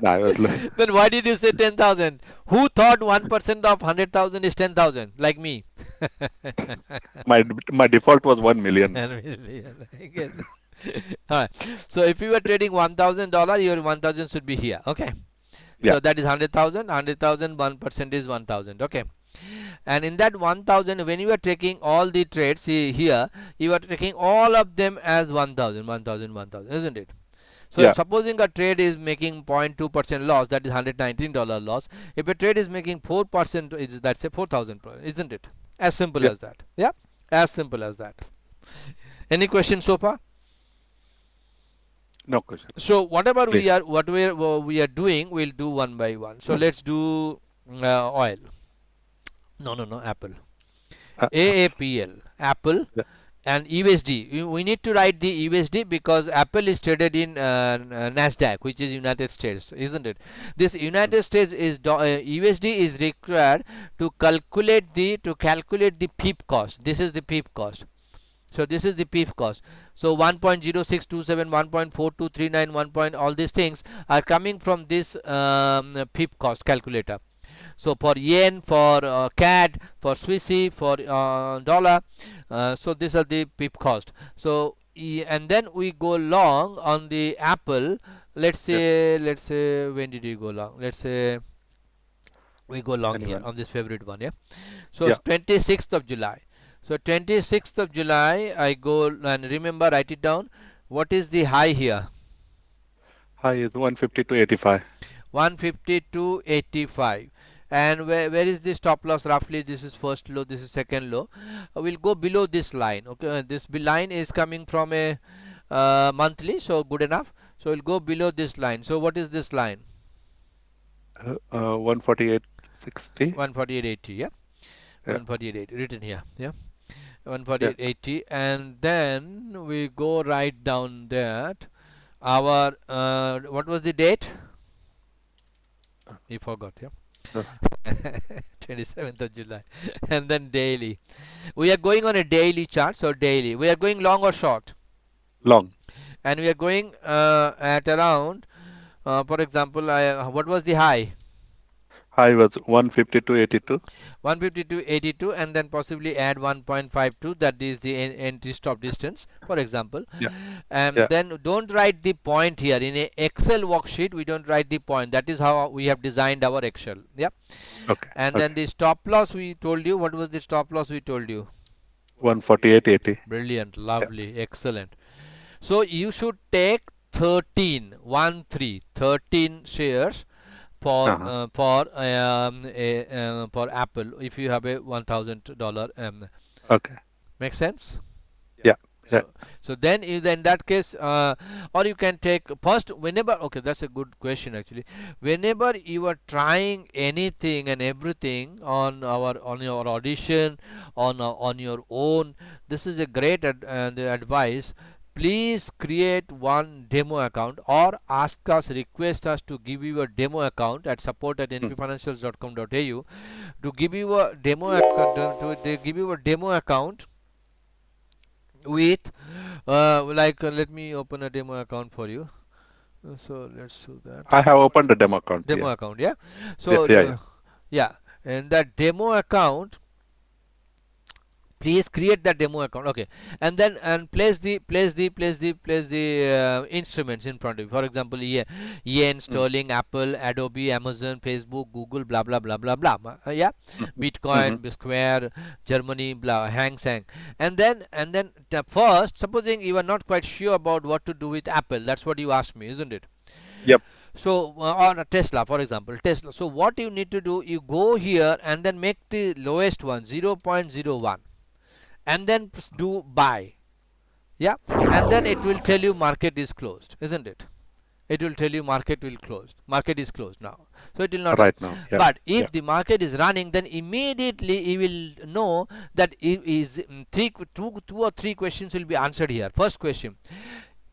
Then why did you say 10,000? Who thought 1% of 100,000 is 10,000? Like me.
My default was 1 million.
Alright. So if you were trading $1,000, your 1,000 should be here. Okay.
Yeah.
So that is 100,000. 100,000. 1% is 1,000. Okay. And in that 1,000, when you are taking all the trades, see here, you are taking all of them as 1,000, 1,000, 1,000, isn't it? So
Yeah.
if supposing a trade is making 0.2% loss, that is $119 loss. If a trade is making 4%, that's a 4,000, isn't it? As simple
Yeah.
as that. Yeah, as simple as that. Any questions so far?
No question.
So whatever
Please.
we are doing, we'll do one by one. So let's do oil. No, Apple. AAPL, Apple.
Yeah.
And USD, we need to write the USD because Apple is traded in Nasdaq, which is United States, isn't it? This United States is USD is required to calculate the PIP cost. This is the PIP cost. So this is the PIP cost. So 1.0627, 1.4239, 1. All these things are coming from this PIP cost calculator. So for yen, for CAD, for Swissy, for dollar, so these are the PIP cost. So and then we go long on the Apple. Let's say when did we go long? Let's say we go long here on this favorite one. Yeah. So it's 26th of July. So 26th of July I go, and remember, write it down. What is the high here?
High is 152.85.
152.85. And where is the stop loss? Roughly this is first low, this is second low. We'll go below this line. Okay, this line is coming from a monthly, so good enough. So we'll go below this line. So what is this line?
148.60.
148.80. Yeah, 148.80 written here. Yeah, 148.80. And then we go right down that our what was the date? You forgot. Yeah. 27th of July. And then daily, we are going on a daily chart. So daily, we are going long or short?
Long.
And we are going at around for example, what was the high?
High was 152.82.
152.82, and then possibly add 1.52, that is the entry stop distance, for example. And then don't write the point here in a Excel worksheet. We don't write the point. That is how we have designed our Excel. Yeah.
Okay.
And then the stop loss we told you. What was the stop loss we told you?
148.80.
Brilliant, lovely, excellent. So you should take 13 shares for for Apple if you have a $1,000.
Okay.
Make sense?
Yeah.
So then in that case, or you can take first whenever. Okay, that's a good question actually. Whenever you are trying anything and everything on your audition, on your own, this is a great the advice. Please create one demo account, or request us to give you a demo account at support@npfinancials.com.au to give you a demo account with let me open a demo account for you. So let's do that.
I have opened the demo account.
Account, yeah. So and that demo account, please create that demo account. Okay, and then place the instruments in front of you. For example, yen, sterling, Apple, Adobe, Amazon, Facebook, Google, blah blah blah blah blah. Bitcoin, Square, Germany, blah, Seng. And then first, supposing you are not quite sure about what to do with Apple, that's what you asked me, isn't it?
Yep.
So on a Tesla, for example, Tesla. So what you need to do, you go here and then make the lowest one 0.01. and then do buy. Yeah, and then it will tell you market is closed, isn't it? It will tell you market is closed now, so it will not
right now.
But if the market is running, then immediately you will know that two or three questions will be answered here. First question: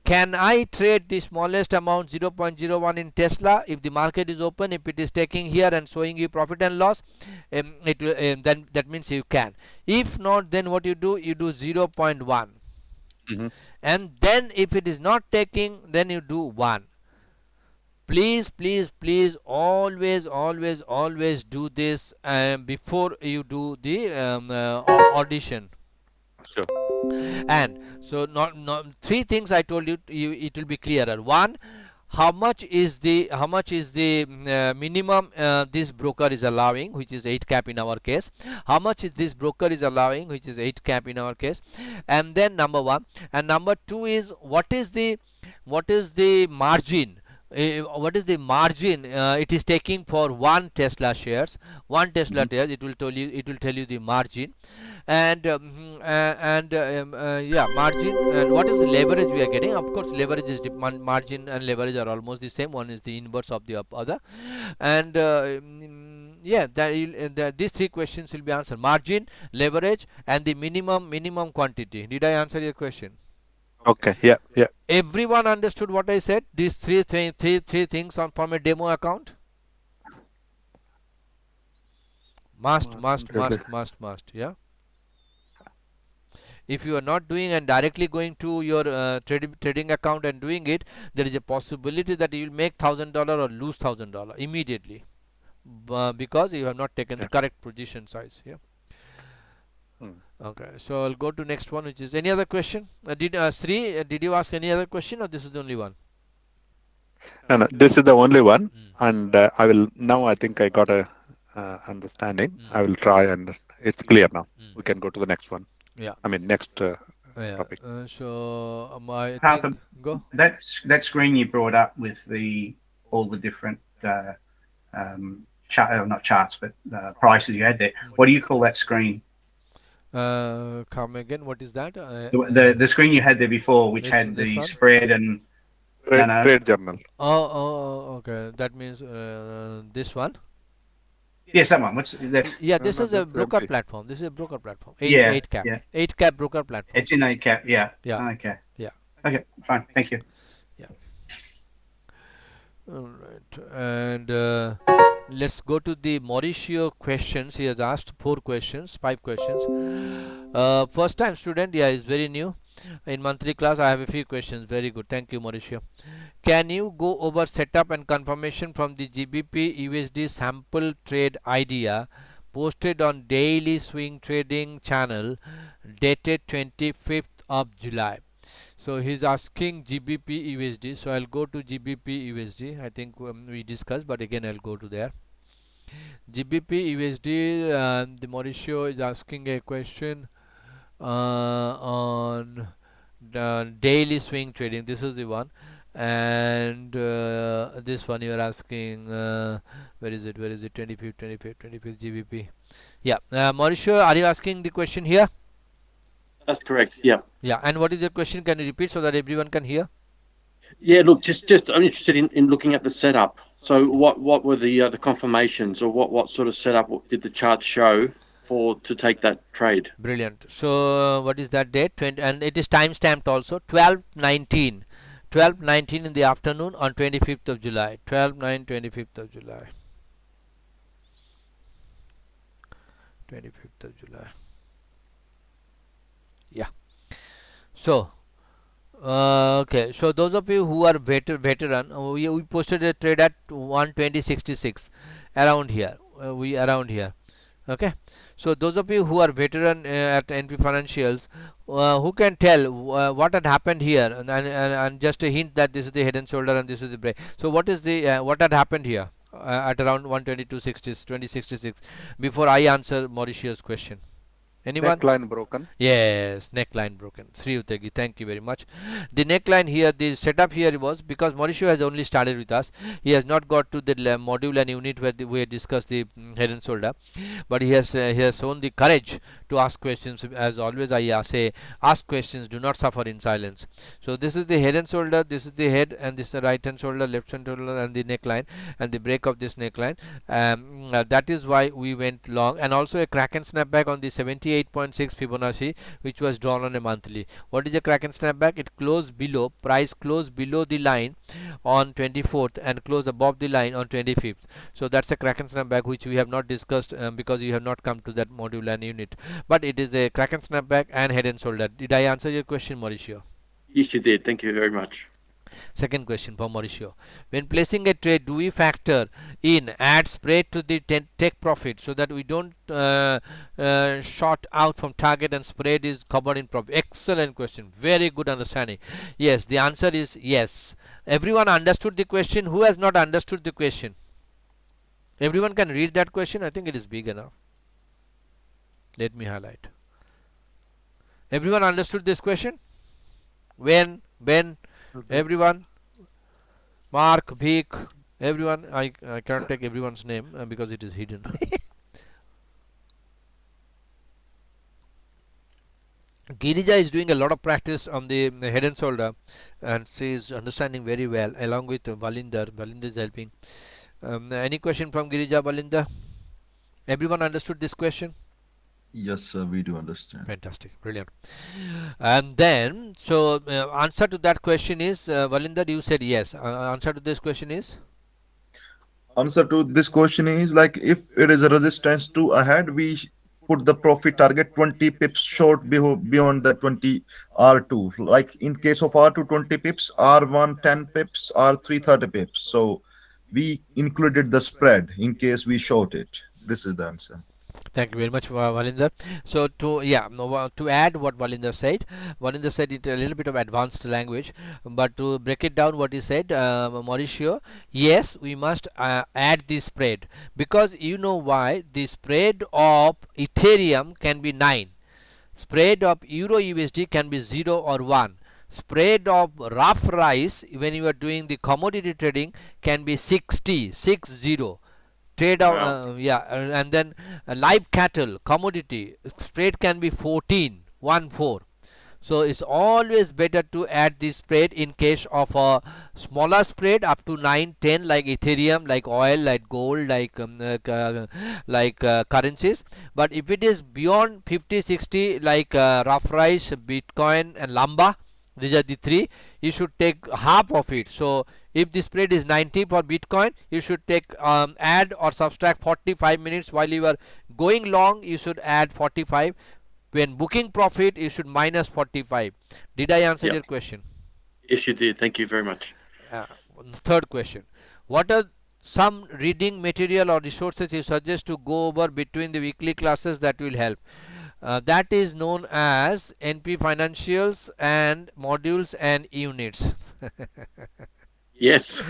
can I trade the smallest amount 0.01 in Tesla if the market is open? If it is taking here and showing you profit and loss, it will, then that means you can. If not, then what you do 0.1. And then if it is not taking, then you do 1. Please always do this before you do the audition.
Sure.
And so not three things I told you, it will be clearer. One, how much is the minimum this broker is allowing, which is 8 cap in our case. How much is this broker is allowing, which is 8 cap in our case. And then number one, and number two is what is the margin, what is the margin it is taking for one Tesla shares. It will tell you the margin. And yeah, margin. And what is the leverage we are getting? Of course, leverage is margin and leverage are almost the same. One is the inverse of the other. And yeah, these three questions will be answered: margin, leverage, and the minimum quantity. Did I answer your question?
Okay. Yeah. Yeah.
Everyone understood what I said? These three things on from a demo account. Must. Yeah. If you are not doing and directly going to your trading account and doing it, there is a possibility that you will make $1,000 or lose $1,000 immediately, because you have not taken the correct position size. Yeah. Okay, so I'll go to next one, which is any other question. Sri, did you ask any other question, or this is the only one?
No, this is the only one, and I will now. I think I got a understanding. I will try, and it's clear now. We can go to the next one.
Yeah.
I mean next topic.
So go.
That screen you brought up with all the different not charts, but prices you had there. What do you call that screen?
Come again. What is that?
The screen you had there before, which had the spread and
trade journal.
Oh, okay. That means this one.
Yes, that one. What's that?
Yeah, this is a broker platform. This is a broker platform. 8 cap.
Yeah.
8 cap broker platform.
It's in 8 cap. Yeah.
Yeah.
Okay.
Yeah.
Okay. Fine. Thank you.
Yeah. All right. And let's go to the Mauricio questions. He has asked 5 questions. First time student. Yeah, is very new. In monthly class, I have a few questions. Very good. Thank you, Mauricio. Can you go over setup and confirmation from the GBPUSD sample trade idea posted on daily swing trading channel dated 25th of July? So he's asking GBPUSD. So I'll go to GBPUSD. I think we discussed, but again I'll go to there. GBPUSD. The Mauricio is asking a question on daily swing trading. This is the one. And this one you are asking, where is it 25th GBP. Yeah, Mauricio, are you asking the question here?
That's correct. Yeah.
And what is your question? Can you repeat so that everyone can hear?
Yeah, look, just I'm interested in looking at the setup. So what were the confirmations, or what sort of setup did the chart show to take that trade?
Brilliant. So what is that date? And it is time stamped also, 12:19 in the afternoon on 25th of July. 25th of July. Yeah. So okay, so those of you who are veteran, we posted a trade at 120.66 around here. Okay, so those of you who are veteran at N P Financials, who can tell what had happened here, and just a hint that this is the head and shoulder and this is the break. So what is the what had happened here at around 122.66 before I answer Mauricio's question? Anyone?
Neckline broken.
Yes, neckline broken. Sri Utagi, thank you very much. The neckline here, the setup here was because Mauricio has only started with us. He has not got to the module and unit where we discussed the head and shoulder, but he has shown the courage to ask questions. As always, I say, ask questions, do not suffer in silence. So this is the head and shoulder, this is the head, and this is the right hand shoulder, left hand shoulder, and the neckline, and the break of this neckline. That is why we went long, and also a crack and snapback on the 78.6 Fibonacci, which was drawn on a monthly. What is a crack and snapback? It closed below, price closed below the line on 24th and closed above the line on 25th. So that's a crack and snapback which we have not discussed because you have not come to that module and unit. But it is a crack and snapback and head and shoulder. Did I answer your question, Mauricio?
Yes, you did. Thank you very much.
Second question for Mauricio. When placing a trade, do we factor in add spread to the take profit so that we don't short out from target and spread is covered in profit? Excellent question. Very good understanding. Yes, the answer is yes. Everyone understood the question. Who has not understood the question? Everyone can read that question. I think it is big enough. Let me highlight. Everyone understood this question? When, everyone? Mark, Vic, everyone. I cannot take everyone's name because it is hidden. Girija is doing a lot of practice on the head and shoulder, and she is understanding very well along with Valinder. Valinder is helping. Any question from Girija, Valinder? Everyone understood this question?
Yes, sir, we do understand.
Fantastic, brilliant. And then, so answer to that question is, Valinder, you said yes. Answer to this question is?
Answer to this question is, like, if it is a resistance to ahead, we put the profit target 20 pips short beyond the 20 R2. Like in case of R2, 20 pips, R1, 10 pips, R3, 30 pips. So we included the spread in case we short it. This is the answer.
Thank you very much, Valinder. So to add what Valinder said it a little bit of advanced language, but to break it down, what he said, Mauricio, yes, we must add the spread, because you know why. The spread of Ethereum can be 9, spread of Euro USD can be 0 or 1, spread of rough rice when you are doing the commodity trading can be 60. Trade of and then live cattle commodity spread can be 14. So it's always better to add this spread in case of a smaller spread up to 9, 10, like Ethereum, like oil, like gold, like currencies. But if it is beyond 50, 60, like rough rice, Bitcoin and Lamba, these are the three, you should take half of it. So if the spread is 90 for Bitcoin, you should take add or subtract 45 minutes. While you are going long, you should add 45. When booking profit, you should minus 45. Did I answer your question?
Yes, you did. Thank you very much.
Third question. What are some reading material or resources you suggest to go over between the weekly classes that will help? That is known as NP Financials and modules and units.
Yes.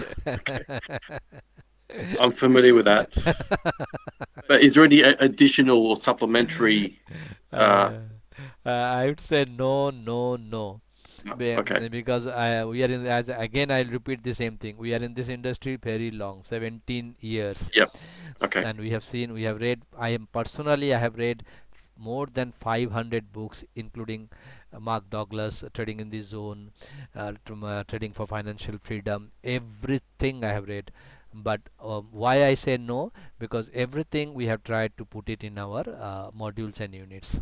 I'm familiar with that. But is there any additional or supplementary?
I would say no.
Okay.
Because we are in, as again I'll repeat the same thing. We are in this industry very long, 17 years.
Yep. Okay.
And we have read. I have read more than 500 books, including Mark Douglas, Trading in the Zone, Trading for Financial Freedom. Everything I have read. But why I say no? Because everything we have tried to put it in our modules and units.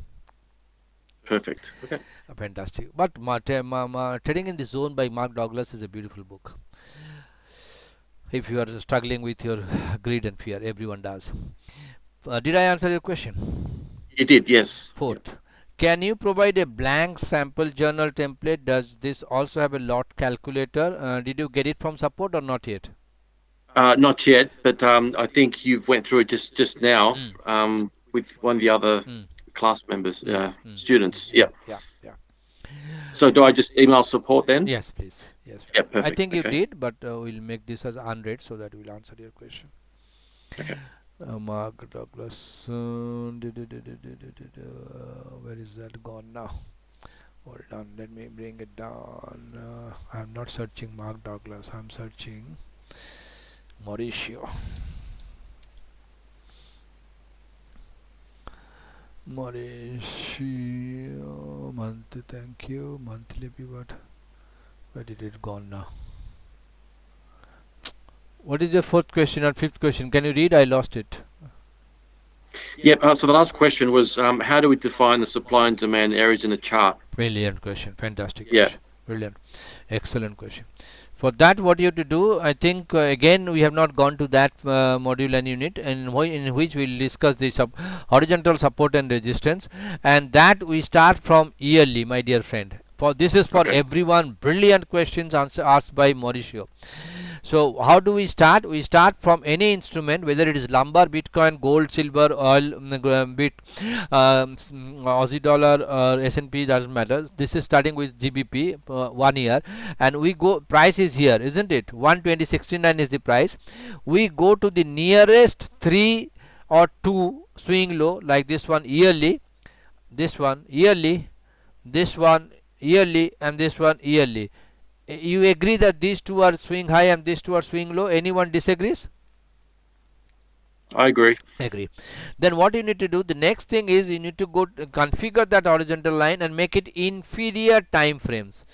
Perfect. Okay.
Fantastic. But Trading in the Zone by Mark Douglas is a beautiful book. If you are struggling with your greed and fear, everyone does. Did I answer your question?
You did, yes.
Fourth, can you provide a blank sample journal template? Does this also have a lot calculator? Did you get it from support or not yet?
Not yet, but I think you've went through it just now with one of the other class members, students. Yeah. So do I just email support then?
Yes, please. Yes.
Yeah, perfect.
I think you did, but we'll make this as unread so that we'll answer your question.
Okay.
Mark Douglas, where is that gone now? Hold on, let me bring it down. I'm not searching Mark Douglas, I'm searching Mauricio. Month, thank you. Monthly pivot. Where did it gone now? What is the fourth question and fifth question? Can you read? I lost it.
Yeah, so the last question was how do we define the supply and demand areas in a chart?
Brilliant question. Fantastic
Yeah.
question. Brilliant. Excellent question. For that, what you have to do, I think, again, we have not gone to that module and unit, and in which we will discuss the horizontal support and resistance, and that we start from yearly, my dear friend. For this is for everyone. Brilliant questions asked by Mauricio. So how do we start? We start from any instrument, whether it is lumber, Bitcoin, gold, silver, oil, Aussie dollar or S&P, doesn't matter. This is starting with GBP 1 year, and we go, price is here, isn't it? 120.69 is the price. We go to the nearest 3 or 2 swing low, like this one yearly, this one yearly, this one yearly, and this one yearly. You agree that these two are swing high and these two are swing low? Anyone disagrees?
I agree.
Agree. Then what you need to do, the next thing is you need to go configure that horizontal line and make it inferior time frames.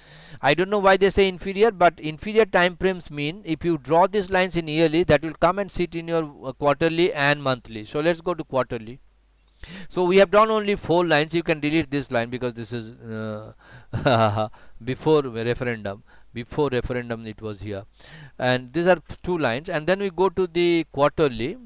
I don't know why they say inferior, but inferior time frames mean if you draw these lines in yearly, that will come and sit in your quarterly and monthly. So let's go to quarterly. So we have done only 4 lines. You can delete this line because this is before referendum. Before referendum it was here, and these are 2 lines. And then we go to the quarterly.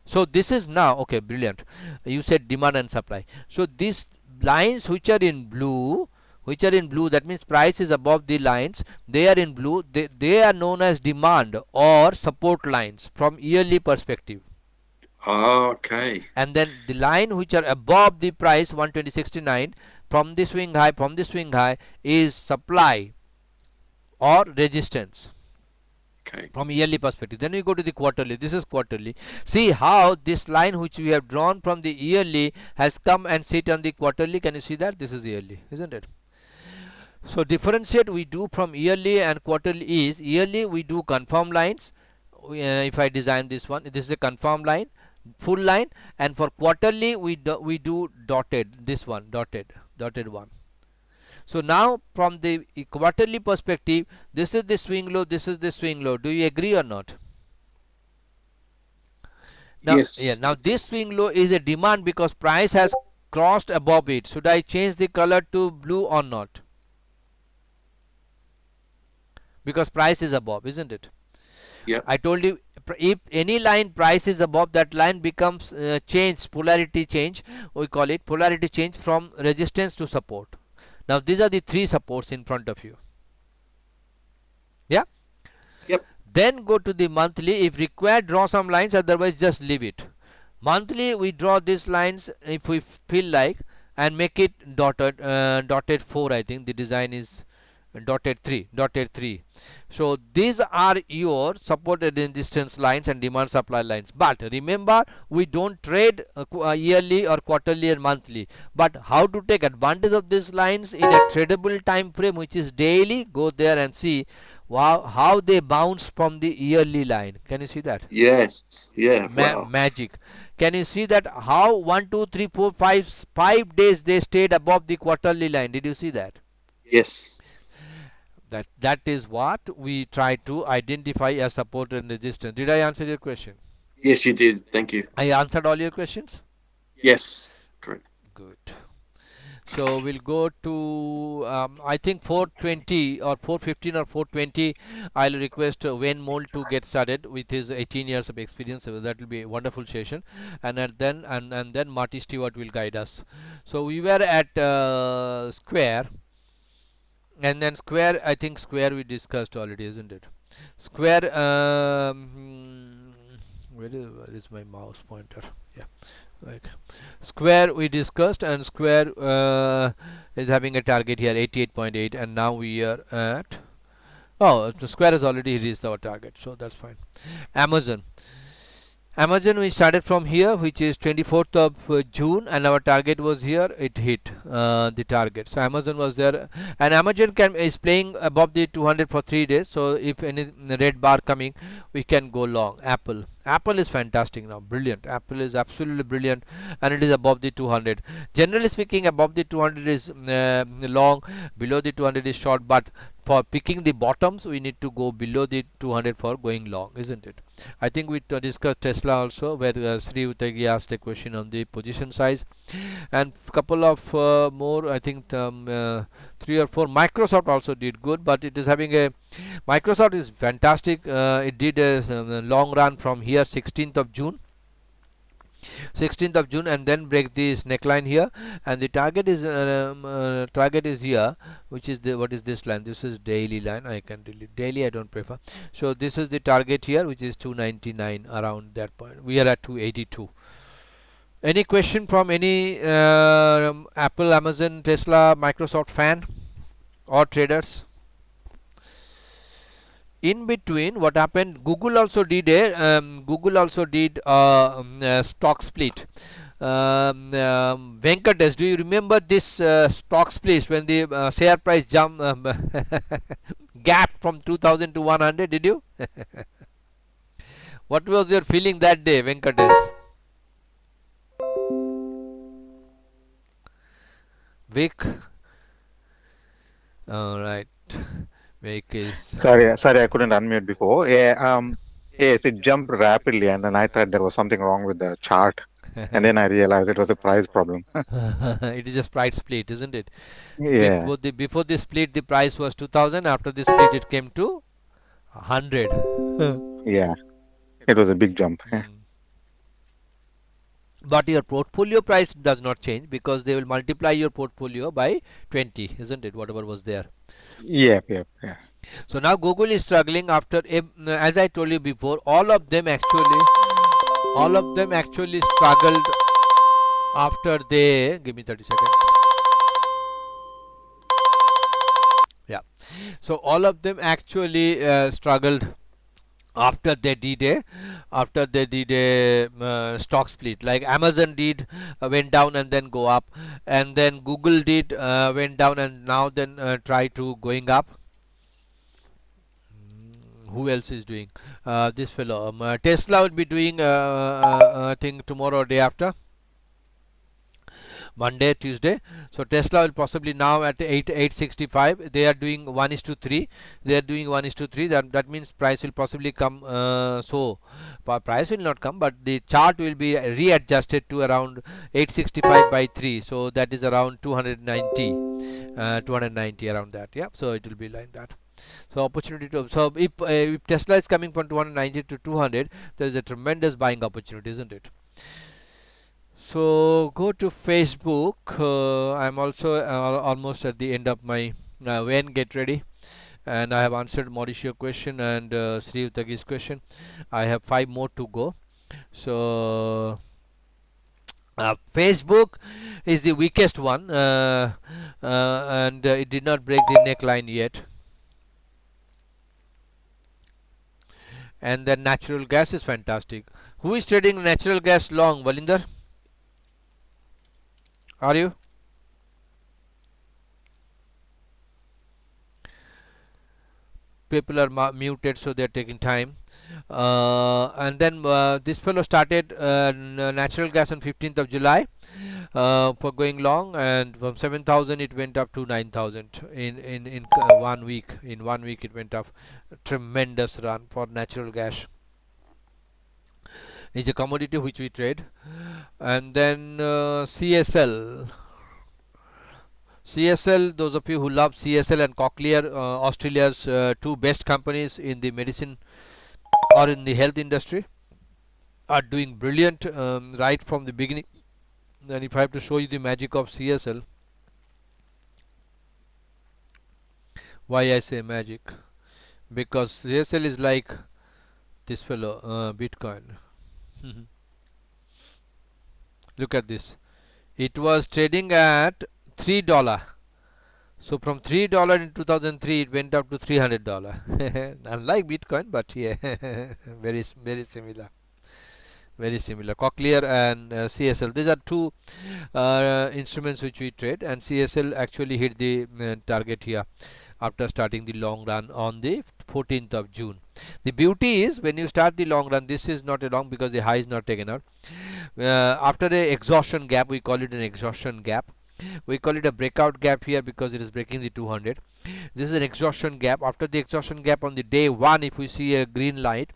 So this is now okay, brilliant. You said demand and supply. So these lines which are in blue, that means price is above the lines, they are in blue, they are known as demand or support lines from yearly perspective.
Okay.
And then the line which are above the price 120.69 from the swing high is supply or resistance.
Okay.
From yearly perspective. Then we go to the quarterly. This is quarterly. See how this line which we have drawn from the yearly has come and sit on the quarterly. Can you see that? This is yearly, isn't it? So differentiate we do from yearly and quarterly is, yearly we do confirm lines. If I design this one, this is a confirm line, full line, and for quarterly we do dotted, this one dotted one. So now from the quarterly perspective, this is the swing low, this is the swing low. Do you agree or not? Now,
yes.
Yeah. Now this swing low is a demand because price has crossed above it. Should I change the color to blue or not? Because price is above, isn't it?
Yeah.
I told you, if any line price is above, that line becomes change, polarity change. We call it polarity change from resistance to support. Now these are the 3 supports in front of you. Yeah.
Yep.
Then go to the monthly. If required, draw some lines, otherwise just leave it. Monthly we draw these lines if we feel like, and make it dotted 4. I think the design is dotted 3. So these are your support and resistance lines and demand supply lines. But remember, we don't trade yearly or quarterly or monthly. But how to take advantage of these lines in a tradable time frame, which is daily? Go there and see how they bounce from the yearly line. Can you see that?
Yes. Yeah. Wow.
Magic. Can you see that how 1 2 3 4 5 days they stayed above the quarterly line? Did you see that?
Yes.
That is what we try to identify as support and resistance. Did I answer your question?
Yes, you did. Thank you.
I answered all your questions?
Yes. Correct.
Good. So we'll go to I think 420 or 415 or 420. I'll request Wayne Mold to get started with his 18 years of experience. So that will be a wonderful session, and then Marty Stewart will guide us. So we were at square. And then square, I think square we discussed already, isn't it? Square, where is my mouse pointer? Yeah, like square we discussed, and square is having a target here 88.8, and now we are at, oh, the square has already reached our target, so that's fine. Amazon we started from here, which is 24th of June, and our target was here. It hit the target. So Amazon was there, and Amazon is playing above the 200 for 3 days. So if any red bar coming, we can go long. Apple is fantastic now, brilliant. Apple is absolutely brilliant, and it is above the 200. Generally speaking, above the 200 is long, below the 200 is short, but for picking the bottoms, we need to go below the 200 for going long, isn't it? I think we discussed Tesla also, where Sri Utagi asked a question on the position size, and couple of more, I think 3 or 4. Microsoft also did good, but it is having a, Microsoft is fantastic. It did a long run from here 16th of June, 16th of June, and then break this neckline here, and the target is here, which is the, what is this line? This is daily line. I can delete daily, I don't prefer. So this is the target here, which is 299, around that point. We are at 282. Any question from any Apple, Amazon, Tesla, Microsoft fan or traders? In between, what happened? Google also did a stock split. Venkatesh, do you remember this stock split when the share price jump gap from 2000 to 100? Did you? What was your feeling that day, Venkatesh? Vic? All right. Vic is...
Sorry, I couldn't unmute before. Yeah, yes, it jumped rapidly, and then I thought there was something wrong with the chart. And then I realized it was a price problem.
It is just price split, isn't it?
Yeah.
Before the split, the price was 2000. After the split, it came to 100.
Yeah, it was a big jump.
But your portfolio price does not change, because they will multiply your portfolio by 20, isn't it? Whatever was there.
Yeah.
So now Google is struggling after, as I told you before, all of them actually struggled after they, give me 30 seconds. Yeah. So all of them actually struggled after they did a stock split. Like Amazon did, went down and then go up, and then Google did, went down and now then try to going up. Who else is doing? This fellow, Tesla will be doing I think tomorrow or day after, Monday, Tuesday. So Tesla will possibly now at 865. They are doing 1:3. They are doing 1:3. That means price will possibly come. So price will not come, but the chart will be readjusted to around 865 by 3. So that is around 290, 290 around that. Yeah. So it will be like that. So opportunity to, so if Tesla is coming from 290 to 200, there is a tremendous buying opportunity, isn't it? So go to Facebook. I'm also almost at the end of my when get ready, and I have answered Mauricio question and Sri Utagi's question. I have 5 more to go. So Facebook is the weakest one, and it did not break the neckline yet. And then natural gas is fantastic. Who is trading natural gas long? Valinder, are you? People are muted, so they are taking time. And then this fellow started natural gas on 15th of July for going long, and from 7,000 it went up to 9,000 in 1 week. In 1 week it went up. Tremendous run for natural gas. It's a commodity which we trade. And then CSL. Those of you who love CSL and Cochlear, Australia's 2 best companies in the medicine or in the health industry, are doing brilliant right from the beginning. And if I have to show you the magic of CSL, why I say magic? Because CSL is like this fellow, Bitcoin. Look at this. It was trading at $3. So from $3 in 2003 it went up to $300. Unlike Bitcoin, but yeah, very similar. Very similar. Cochlear and CSL. These are 2 instruments which we trade, and CSL actually hit the target here after starting the long run on the 14th of June. The beauty is, when you start the long run, this is not a long because the high is not taken out. After a exhaustion gap, we call it an exhaustion gap. We call it a breakout gap here because it is breaking the 200. This is an exhaustion gap. After the exhaustion gap on the day 1, if we see a green light,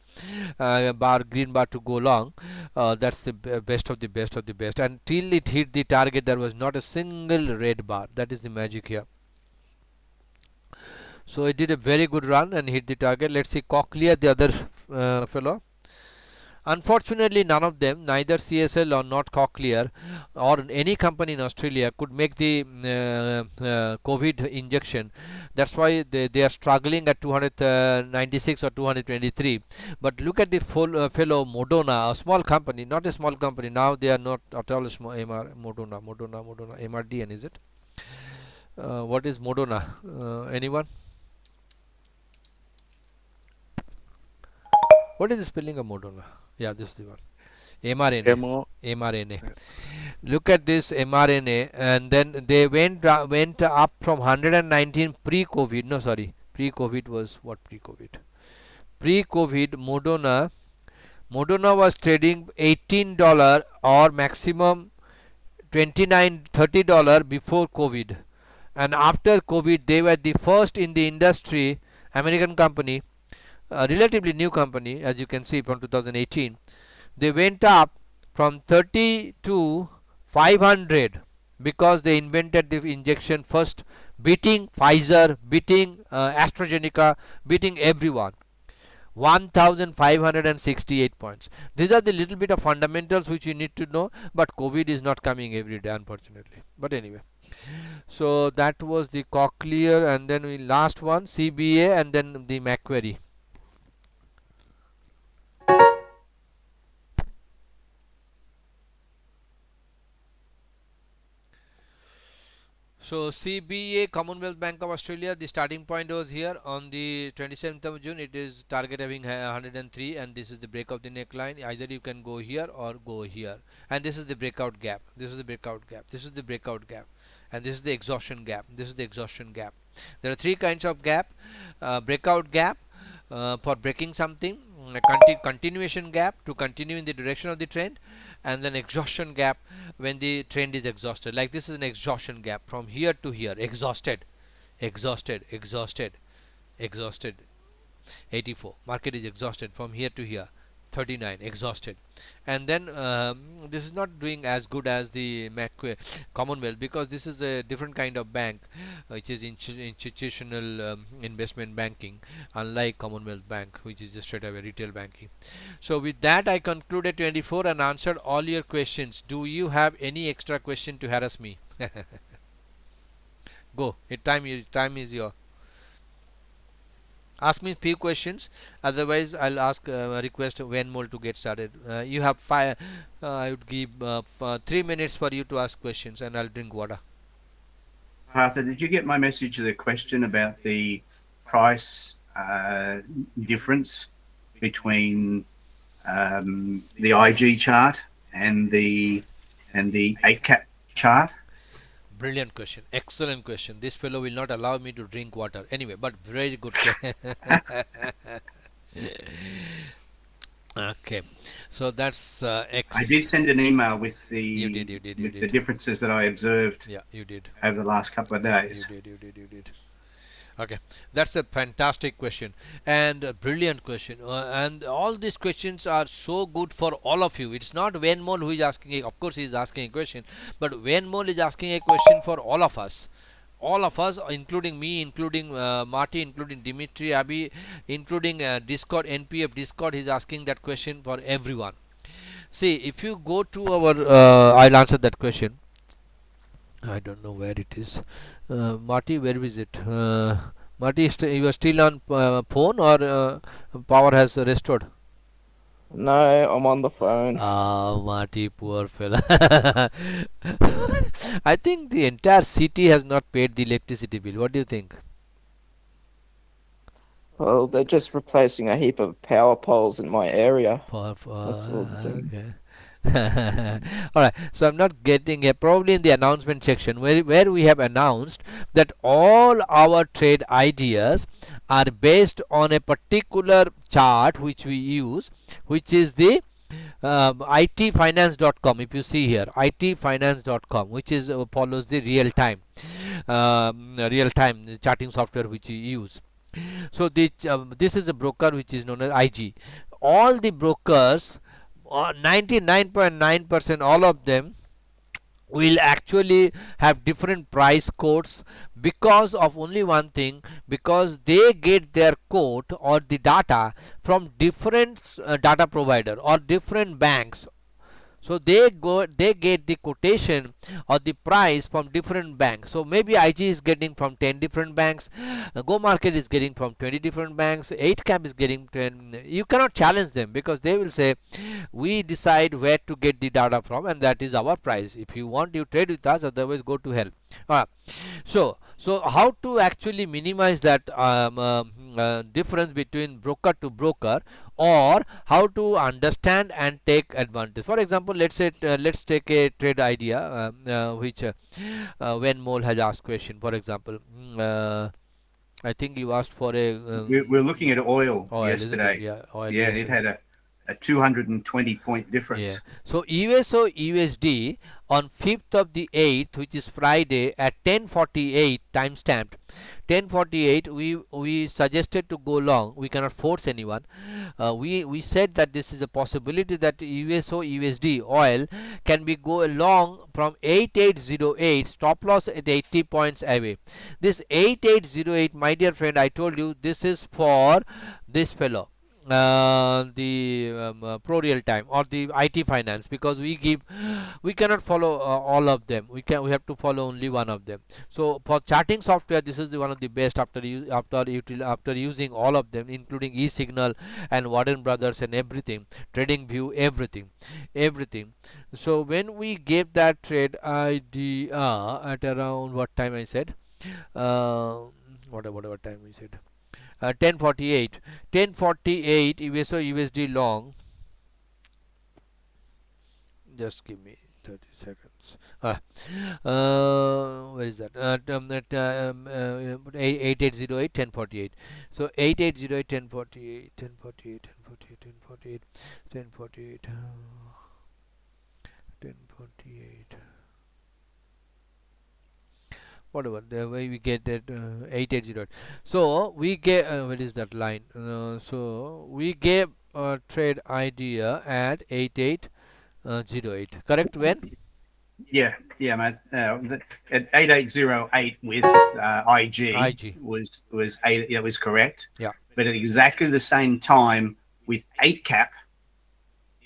green bar to go long, that's the best of the best of the best. Until it hit the target, there was not a single red bar. That is the magic here. So it did a very good run and hit the target. Let's see Cochlear, the other fellow. Unfortunately, none of them, neither CSL or not Cochlear or any company in Australia, could make the COVID injection. That's why they are struggling at 296 or 223. But look at the fellow Moderna, a small company, not a small company. Now they are not at all small. Moderna, MRDN, is it? What is Moderna? Anyone? What is the spelling of Moderna? Yeah, this is the one. mRNA. mRNA. Look at this mRNA, and then they went up from 119 pre-COVID. No, sorry, pre-COVID was what? Pre-COVID, Moderna was trading $18 or maximum $29-30 before COVID, and after COVID they were the first in the industry, American company, a relatively new company, as you can see, from 2018. They went up from 30 to 500 because they invented the injection first, beating Pfizer, beating AstraZeneca, beating everyone. 1568 points. These are the little bit of fundamentals which you need to know, but COVID is not coming every day, unfortunately. But anyway, so that was the Cochlear, and then we last one CBA, and then the Macquarie. So CBA, Commonwealth Bank of Australia, the starting point was here on the 27th of June. It is target having 103, and this is the break of the neckline. Either you can go here or go here, and this is the breakout gap. This is the breakout gap. This is the breakout gap, and this is the exhaustion gap. This is the exhaustion gap. There are three kinds of gap: breakout gap for breaking something, continuation gap to continue in the direction of the trend, and then exhaustion gap when the trend is exhausted. Like this is an exhaustion gap from here to here, exhausted, 84. Market is exhausted from here to here, 39, exhausted. And then this is not doing as good as the Commonwealth, because this is a different kind of bank, which is institutional investment banking, unlike Commonwealth Bank, which is just straight away retail banking. So with that, I concluded 24 and answered all your questions. Do you have any extra question to harass me? Go. Time is your. Ask me few questions, otherwise I'll ask request Venmol to get started. You have I would give 3 minutes for you to ask questions, and I'll drink water.
Arthur, did you get my message, the question about the price difference between the IG chart and the 8-cap chart?
Brilliant question, excellent question. This fellow will not allow me to drink water anyway, but very good. Okay, so that's
I did send an email with the
you did
the differences that I observed.
Yeah, you did
over the last couple of days.
You did. Okay, that's a fantastic question and a brilliant question, and all these questions are so good for all of you. It's not Venmol who is asking of course he is asking a question, but Venmol is asking a question for all of us, including me, including Marty, including Dimitri, Abhi, including Discord, NPF Discord. He's asking that question for everyone. See, if you go to our I'll answer that question. I don't know where it is. Marty, where is it? Marty, you are still on phone, or power has restored?
No, I'm on the phone.
Ah, Marty, poor fella. I think the entire city has not paid the electricity bill. What do you think?
Well, they're just replacing a heap of power poles in my area. That's all.
Okay. Alright, so I'm not getting a probably in the announcement section where we have announced that all our trade ideas are based on a particular chart which we use, which is the itfinance.com. If you see here, itfinance.com, which is follows the real time charting software which we use. So this is a broker which is known as IG. All the brokers, 99.9% all of them will actually have different price codes because of only one thing, because they get their code or the data from different data provider or different banks. So they get the quotation or the price from different banks. So maybe IG is getting from 10 different banks, Go Market is getting from 20 different banks, 8 Cap is getting 10. You cannot challenge them because they will say we decide where to get the data from, and that is our price. If you want, you trade with us, otherwise go to hell. So how to actually minimize that difference between broker to broker, or how to understand and take advantage. For example, let's take a trade idea which when Mole has asked question. For example, I think you asked for a
we're looking at oil yesterday.
Yeah, oil
yesterday. It had a 220 point difference.
Yeah. So USO USD on 5th of the 8th, which is Friday, at 10:48 time stamped 10:48, we suggested to go long. We cannot force anyone. We said that this is a possibility that USO USD oil can be go long from 8808, stop loss at 80 points away. This 8808, my dear friend, I told you this is for this fellow, the pro real time or the IT finance, because we cannot follow all of them. We have to follow only one of them. So for charting software, this is one of the best after using all of them, including eSignal and Warden Brothers and everything, Trading View, everything. So when we gave that trade idea at around what time I said, whatever time we said, 10:48 USO USD long. Just give me 30 seconds. Where is that? 8808 10:48. So 8808 10:48 10:48 10:48 10:48 10:48. Whatever, the way we get that 8808. So we get what is that line? So we gave a trade idea at 8808. Correct? When?
Yeah, mate. At 8808 with IG was 8. It was correct.
Yeah.
But at exactly the same time with 8 Cap,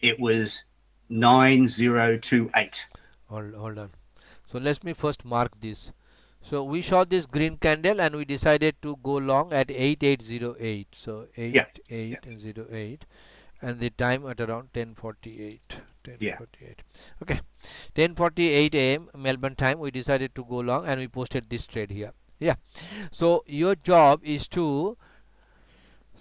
it was 9028.
Hold on. So let me first mark this. So we saw this green candle and we decided to go long at 8808. So 8808, and the time at around 10:48. 10:48. Okay, 10:48 a.m. Melbourne time. We decided to go long and we posted this trade here. Yeah. So your job is to.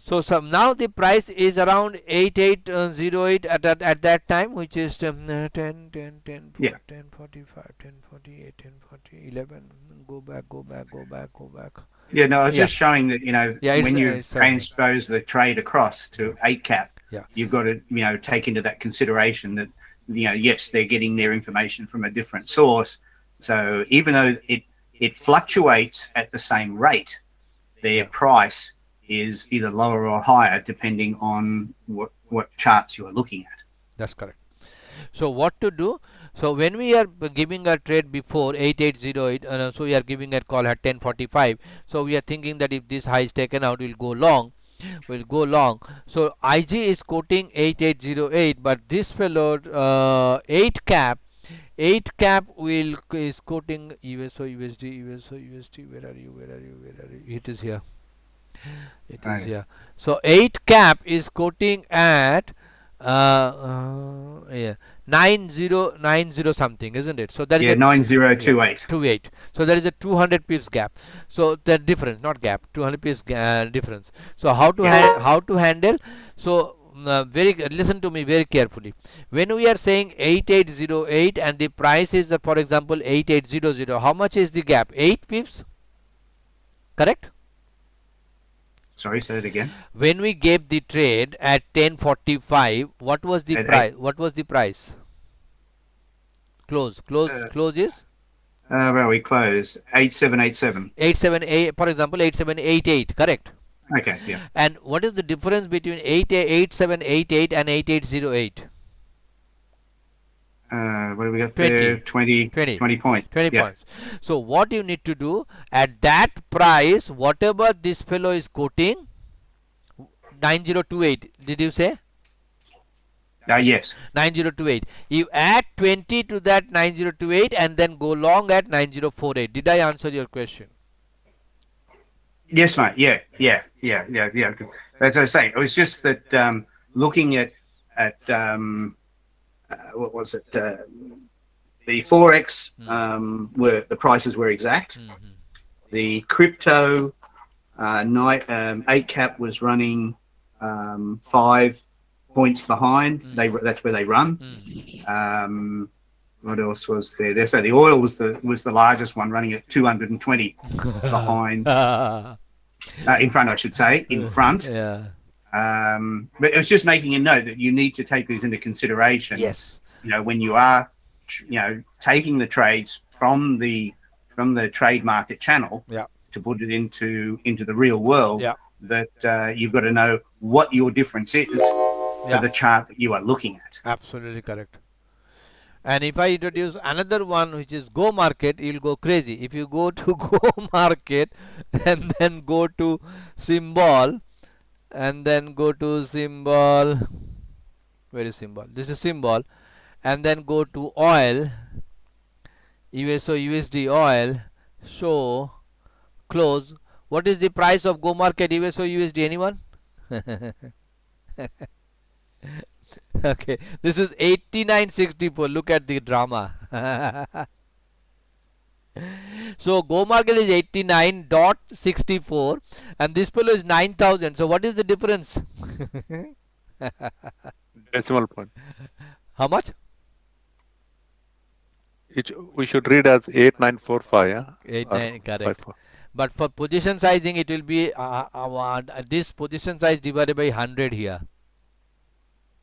So now the price is around 8808 at that time, which is 10 10 10 10
Yeah.
10:45 10:48 10:40 11. Go back.
Yeah, no, I was just showing that, when you
it's
transpose the trade across to 8 Cap,
Yeah.
you've got to, take into that consideration that, yes, they're getting their information from a different source. So even though it fluctuates at the same rate, their price is either lower or higher depending on what charts you are looking at.
That's correct. So what to do? So when we are giving a trade before 8808, so we are giving a call at 10:45. So we are thinking that if this high is taken out, we'll go long. So IG is quoting 8808, but this fellow 8 cap is quoting USO USD. Where are you? It is here. Here. So 8 cap is quoting at 9090 something, isn't it? So that is
9028.
So there is a 200 pips gap. So the difference, not gap, 200 pips difference. So how to handle? So listen to me very carefully. When we are saying 8808 and the price is for example 8800, how much is the gap? 8 pips. Correct?
Sorry, say it again.
When we gave the trade at 10:45, what was the price? What was the price? Close is?
Well, we close 8787.
87, for example, 8788. Correct.
Okay. Yeah.
And what is the difference between 8788 and 8808?
what have we got
20.
there? 20 points.
20 points. So what you need to do at that price, whatever this fellow is quoting, 9028. Did you say?
Yes.
9028. You add 20 to that 9028 and then go long at 9048. Did I answer your question?
Yes, mate. Yeah. As I say, it was just that looking at what was it? The Forex were the prices were exact. The crypto 8 cap was running 5 points behind. That's where they run. What else was there? So the oil was the largest one, running at 220 behind. In front, I should say, in front.
Yeah.
But it was just making a note that you need to take these into consideration.
Yes.
When you are, taking the trades from the trade market channel to put it into the real world.
Yeah.
That you've got to know what your difference is for the chart that you are looking at.
Absolutely correct. And if I introduce another one, which is Go Market, you'll go crazy. If you go to Go Market and then go to symbol and then go to symbol, where is symbol? This is symbol, and then go to oil, USO USD oil, show, close. What is the price of Go Market USO USD? Anyone? Okay, this is 89.64. Look at the drama. So Go Market is 89.64 and this fellow is 9,000. So what is the difference?
Decimal point.
How much?
We should read as 8945. Yeah?
89, correct. But for position sizing, it will be this position size divided by 100 here.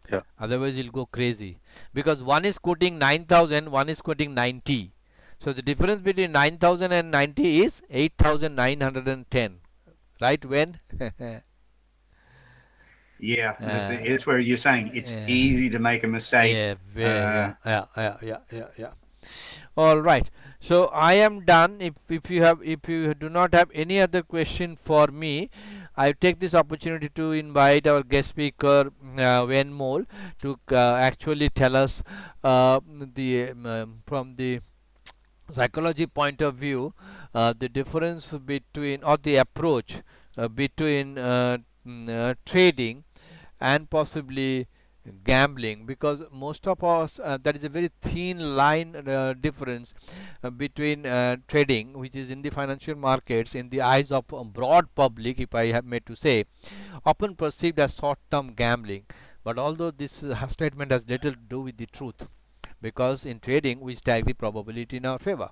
Yeah.
Otherwise, you'll go crazy because one is quoting 9,000, one is quoting 90. So the difference between 9,000 and 90 is 8,910. Right? When?
Yeah, it's where you're saying it's easy to make a mistake.
Yeah. All right. So I am done. If you do not have any other question for me, I take this opportunity to invite our guest speaker Wen Mol to actually tell us from the psychology point of view the difference between or the approach between trading and possibly gambling, because most of us there is a very thin line difference between trading, which is in the financial markets, in the eyes of broad public, if I have made to say, often perceived as short-term gambling. But although this statement has little to do with the truth, because in trading we stack the probability in our favor.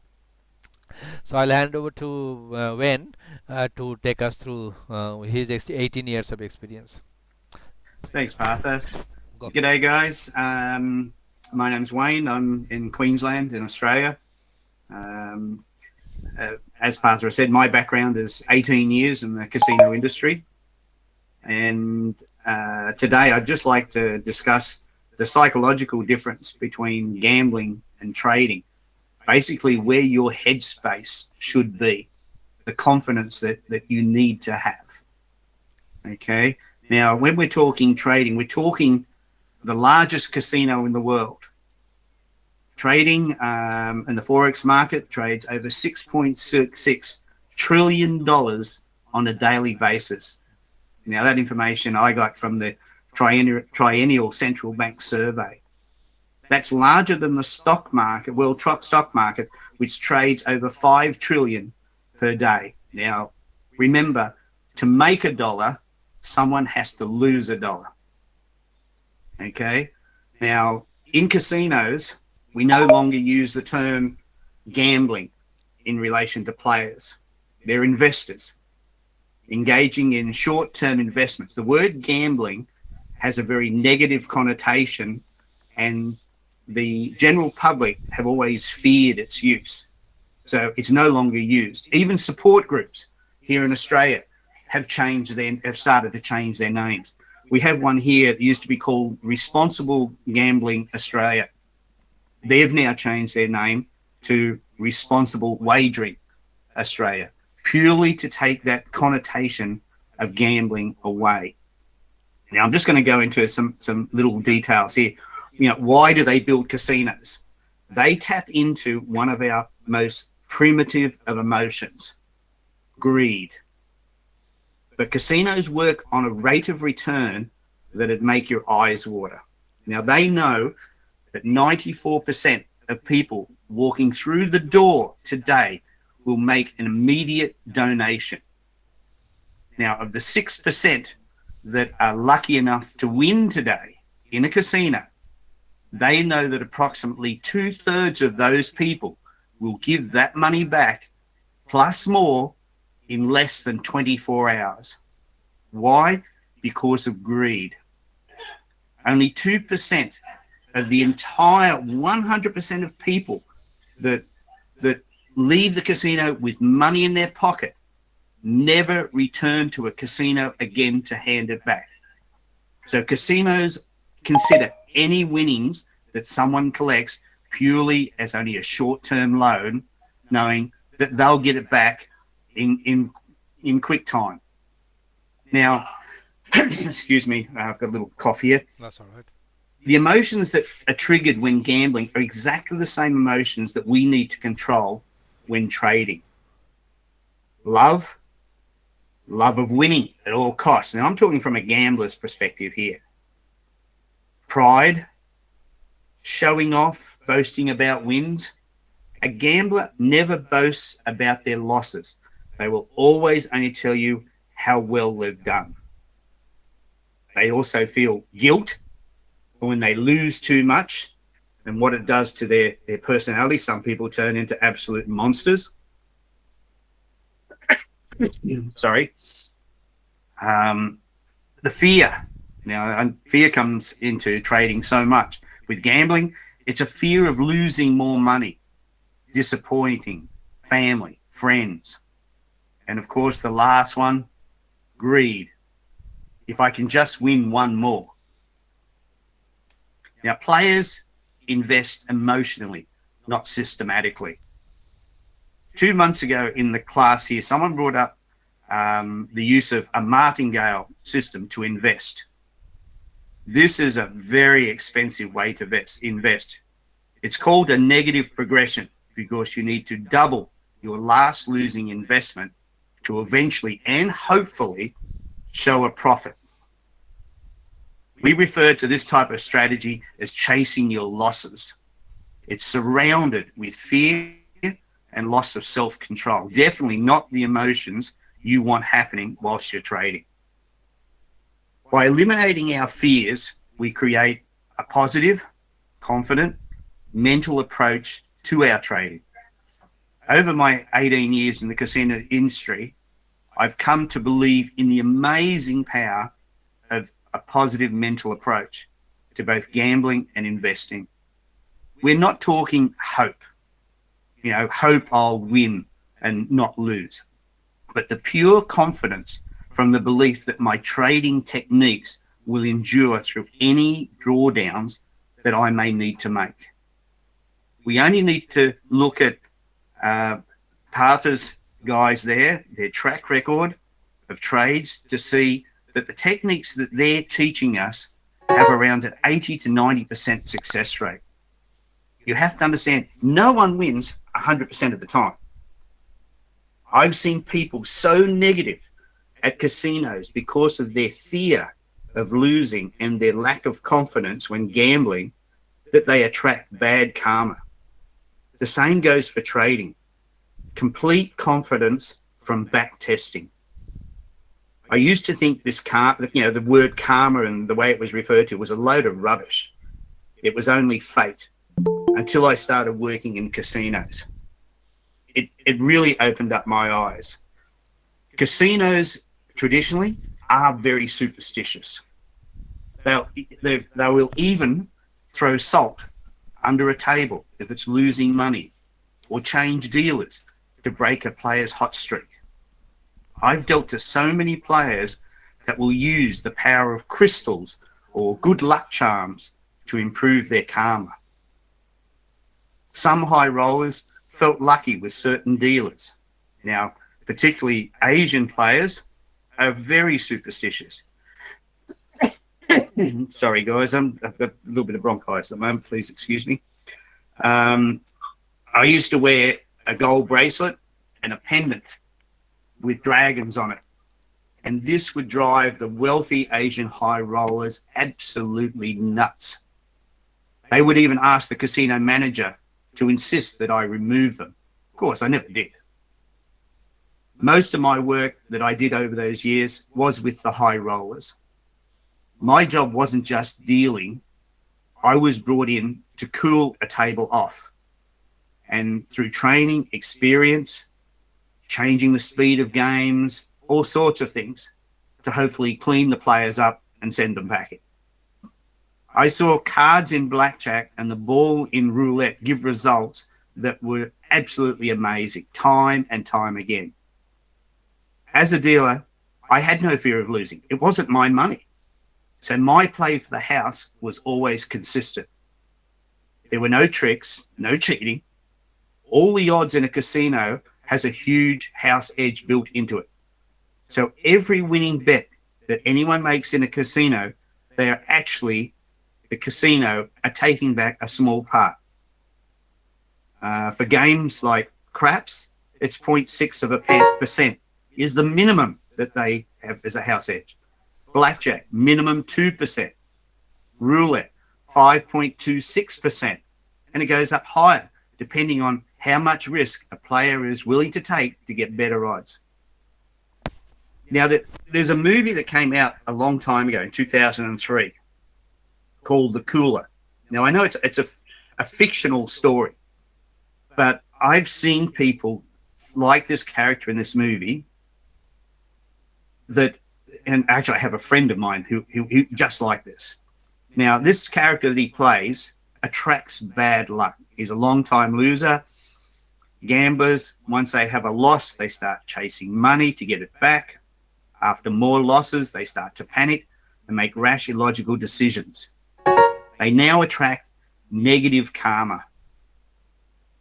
So I'll hand over to Wen to take us through his 18 years of experience.
Thanks, Partha. G'day, guys. My name's Wayne. I'm in Queensland in Australia. As Partha said, my background is 18 years in the casino industry. And today I'd just like to discuss the psychological difference between gambling and trading. Basically where your headspace should be, the confidence that you need to have. Okay. Now, when we're talking trading, we're talking the largest casino in the world. Trading in the Forex market trades over $6.66 trillion on a daily basis. Now, that information I got from the Triennial Central Bank Survey. That's larger than the stock market, world stock market, which trades over 5 trillion per day. Now, remember, to make a dollar, someone has to lose a dollar. Okay. Now, in casinos, we no longer use the term gambling in relation to players. They're investors engaging in short-term investments. The word gambling has a very negative connotation, and the general public have always feared its use. So it's no longer used. Even support groups here in Australia have started to change their names. We have one here that used to be called Responsible Gambling Australia. they've now changed their name to Responsible Wagering Australia, purely to take that connotation of gambling away. Now, I'm just going to go into some little details here. You know, why do they build casinos? They tap into one of our most primitive of emotions, greed. But casinos work on a rate of return that'd make your eyes water. Now, they know that 94% of people walking through the door today will make an immediate donation. Now, of the 6% that are lucky enough to win today in a casino, they know that approximately 2/3 of those people will give that money back plus more in less than 24 hours. Why? Because of greed. Only 2% of the entire 100% of people that leave the casino with money in their pocket never return to a casino again to hand it back. So casinos consider any winnings that someone collects purely as only a short-term loan, knowing that they'll get it back in quick time. Now, excuse me, I've got a little cough here.
That's all right.
The emotions that are triggered when gambling are exactly the same emotions that we need to control when trading. Love of winning at all costs. Now, I'm talking from a gambler's perspective here. Pride, showing off, boasting about wins. A gambler never boasts about their losses. They will always only tell you how well they've done. They also feel guilt when they lose too much and what it does to their personality. Some people turn into absolute monsters. Sorry. The fear. Now, fear comes into trading so much. With gambling, it's a fear of losing more money, disappointing family, friends. And of course, the last one, greed. If I can just win one more. Now, players invest emotionally, not systematically. 2 months ago in the class here, someone brought up the use of a martingale system to invest. This is a very expensive way to invest. It's called a negative progression because you need to double your last losing investment to eventually and hopefully show a profit. We refer to this type of strategy as chasing your losses. It's surrounded with fear and loss of self-control. Definitely not the emotions you want happening whilst you're trading. By eliminating our fears, we create a positive, confident, mental approach to our trading. Over my 18 years in the casino industry, I've come to believe in the amazing power of a positive mental approach to both gambling and investing. We're not talking hope. You know, hope I'll win and not lose. But the pure confidence from the belief that my trading techniques will endure through any drawdowns that I may need to make. We only need to look at Partha's guys there, their track record of trades, to see that the techniques that they're teaching us have around an 80 to 90% success rate. You have to understand, no one wins 100% of the time. I've seen people so negative at casinos because of their fear of losing and their lack of confidence when gambling that they attract bad karma. The same goes for trading. Complete confidence from back testing. I used to think this the word karma and the way it was referred to was a load of rubbish. It was only fate until I started working in casinos. It really opened up my eyes. Casinos traditionally are very superstitious. They will even throw salt under a table if it's losing money, or change dealers to break a player's hot streak. I've dealt to so many players that will use the power of crystals or good luck charms to improve their karma. Some high rollers felt lucky with certain dealers. Now, particularly Asian players are very superstitious. Sorry, guys, I've got a little bit of bronchitis at the moment. Please excuse me. I used to wear a gold bracelet and a pendant with dragons on it. And this would drive the wealthy Asian high rollers absolutely nuts. They would even ask the casino manager to insist that I remove them. Of course, I never did. Most of my work that I did over those years was with the high rollers. My job wasn't just dealing. I was brought in to cool a table off. And through training, experience, changing the speed of games, all sorts of things, to hopefully clean the players up and send them packing. I saw cards in blackjack and the ball in roulette give results that were absolutely amazing, time and time again. As a dealer, I had no fear of losing. It wasn't my money. So my play for the house was always consistent. There were no tricks, no cheating. All the odds in a casino has a huge house edge built into it. So every winning bet that anyone makes in a casino, they are actually, the casino are taking back a small part. For games like craps, it's 0.6% is the minimum that they have as a house edge. Blackjack, minimum 2%. Roulette, 5.26%. And it goes up higher, depending on how much risk a player is willing to take to get better odds. Now, there's a movie that came out a long time ago in 2003 called The Cooler. Now, I know it's a fictional story, but I've seen people like this character in this movie that, and actually I have a friend of mine who just like this. Now, this character that he plays attracts bad luck. He's a long-time loser. Gamblers, once they have a loss, they start chasing money to get it back. After more losses, they start to panic and make rash, illogical decisions. They now attract negative karma.